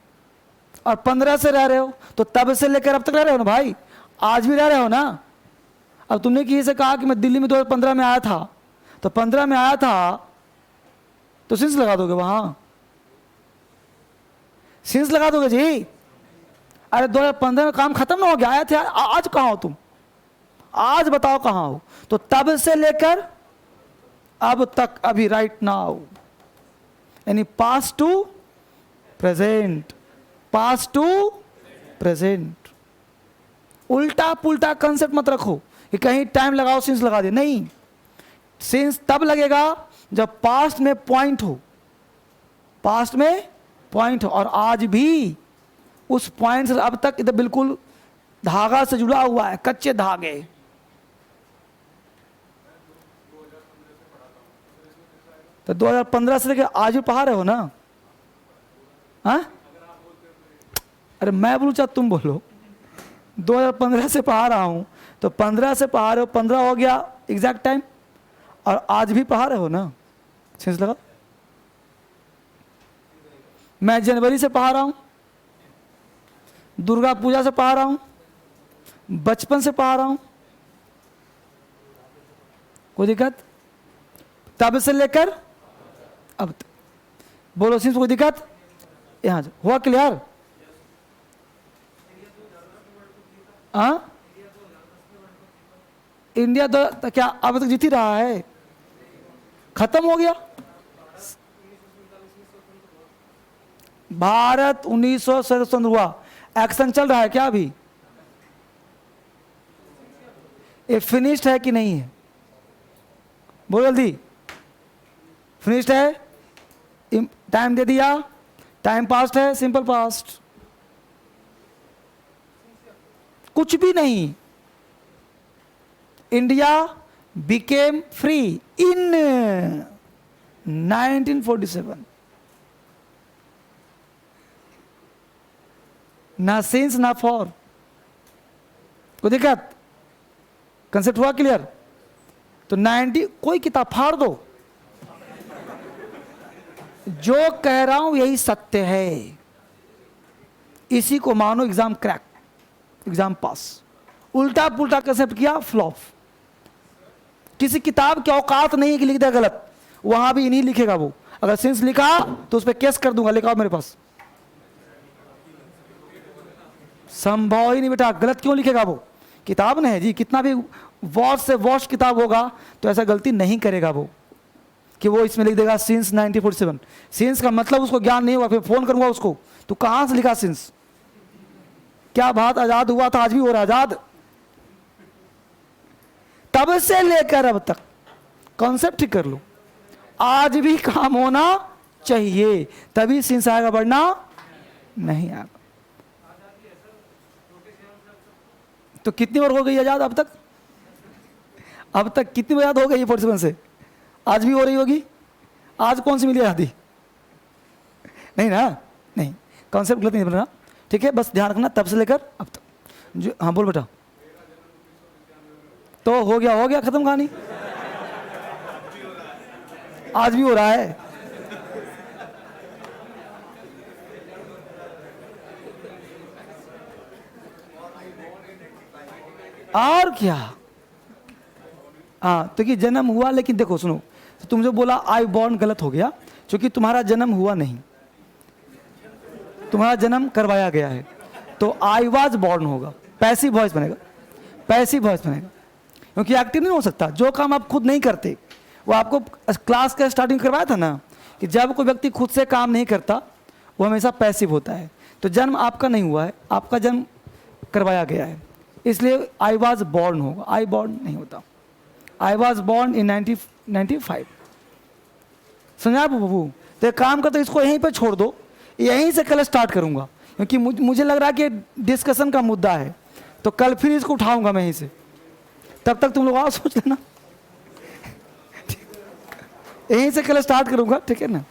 और 15 से रह रहे हो, तो तब से लेकर अब तक रह रहे हो ना भाई, आज भी रह रहे हो ना। अब तुमने किसी से कहा कि मैं दिल्ली में 2015 में आया था, तो 15 में आया था तो सिंस लगा दोगे, वहां सिंस लगा दोगे जी। अरे 2015 में काम खत्म ना हो गया, आए थे, आज कहाँ हो तुम? आज बताओ कहाँ हो? तो तब से लेकर अब तक, अभी राइट नाउ, यानी past to present, past to present. उल्टा पुल्टा कंसेप्ट मत रखो कि कहीं टाइम लगाओ सिंस लगा दे, नहीं। सिंस तब लगेगा जब पास्ट में पॉइंट हो, पास्ट में पॉइंट हो, और आज भी उस पॉइंट से अब तक इधर बिल्कुल धागा से जुड़ा हुआ है, कच्चे धागे। तो 2015 से लेकर आज भी पढ़ा रहे हो ना? हाँ, अरे मैं बोलूँ चाहे तुम बोलो। 2015 से पढ़ा रहा हूँ, तो 15 से पढ़ा रहे हो, 15 हो गया एग्जैक्ट टाइम, और आज भी पढ़ा रहे हो ना? सेंस लगा? मैं जनवरी से पढ़ा रहा हूँ, दुर्गा पूजा से पढ़ा रहा हूँ, बचपन से पढ़ा रहा हूँ, कोई दिक्कत? तब से लेकर अब तक बोलो सिंस, कोई दिक्कत? यहाँ हुआ क्लियर? हाँ, इंडिया तो क्या अब तक जीत ही रहा है? खत्म हो गया? भारत 1947 स्वतंत्र हुआ, एक्शन चल रहा है क्या अभी? ये फिनिश्ड है कि नहीं है? बोलो जल्दी, फिनिश्ड है? टाइम दे दिया? टाइम पास्ट है? Simple past? कुछ भी नहीं। India became free in 1947। ना सिंस ना फॉर। कोई दिक्कत? कंसेप्ट हुआ क्लियर? तो 90, कोई किताब फाड़ दो, जो कह रहा हूं यही सत्य है, इसी को मानो, एग्जाम क्रैक, एग्जाम पास। उल्टा पुल्टा कंसेप्ट किया, फ्लॉप। किसी किताब की औकात नहीं है कि लिख दे गलत, वहां भी नहीं लिखेगा वो। अगर सिंस लिखा तो उस पर केस कर दूंगा, लिखा मेरे पास। संभव ही नहीं बेटा, गलत क्यों लिखेगा वो? किताब नहीं है जी, कितना भी वॉश से वॉश किताब होगा तो ऐसा गलती नहीं करेगा वो कि वो इसमें लिख देगा सिंस 1947। सिंस का मतलब उसको ज्ञान नहीं हुआ, फिर फोन करूंगा उसको, तो कहां से लिखा सिंस? क्या बात, आजाद हुआ था, आज भी हो रहा आजाद? तब से लेकर अब तक कॉन्सेप्ट ठीक कर लो, आज भी काम होना चाहिए, तभी सिंस आएगा, बढ़ना नहीं आएगा। तो कितनी बार हो गई आजाद अब तक? अब तक कितनी बार याद हो गई 47 से? आज भी हो रही होगी। आज कौन सी मिली आजादी? नहीं ना? नहीं, कॉन्सेप्ट गलत नहीं बनना, ठीक है? बस ध्यान रखना, तब से लेकर अब तक जो। हाँ बोल बेटा। तो हो गया खत्म कहानी। आज भी हो रहा है। और क्या? हाँ, तो कि जन्म हुआ, लेकिन देखो सुनो, तो तुम जो बोला आई बॉर्न, गलत हो गया, क्योंकि तुम्हारा जन्म हुआ नहीं, तुम्हारा जन्म करवाया गया है। तो आई वाज बॉर्न होगा, पैसिव वॉइस बनेगा, पैसिव वॉइस बनेगा, क्योंकि एक्टिव नहीं हो सकता। जो काम आप खुद नहीं करते, वो आपको क्लास का स्टार्टिंग करवाया था ना, कि जब कोई व्यक्ति खुद से काम नहीं करता वो हमेशा पैसिव होता है। तो जन्म आपका नहीं हुआ है, आपका जन्म करवाया गया है, इसलिए आई वाज बॉर्न होगा, आई बॉर्न नहीं होता। I was born in 1995। समझा बाबू? तो एक काम करते, इसको यहीं पे छोड़ दो, यहीं से कल स्टार्ट करूंगा, क्योंकि मुझे लग रहा है कि डिस्कशन का मुद्दा है, तो कल फिर इसको उठाऊंगा मैं यहीं से। तब तक तुम लोग आओ, सोच लेना, यहीं से कल स्टार्ट करूंगा, ठीक है ना?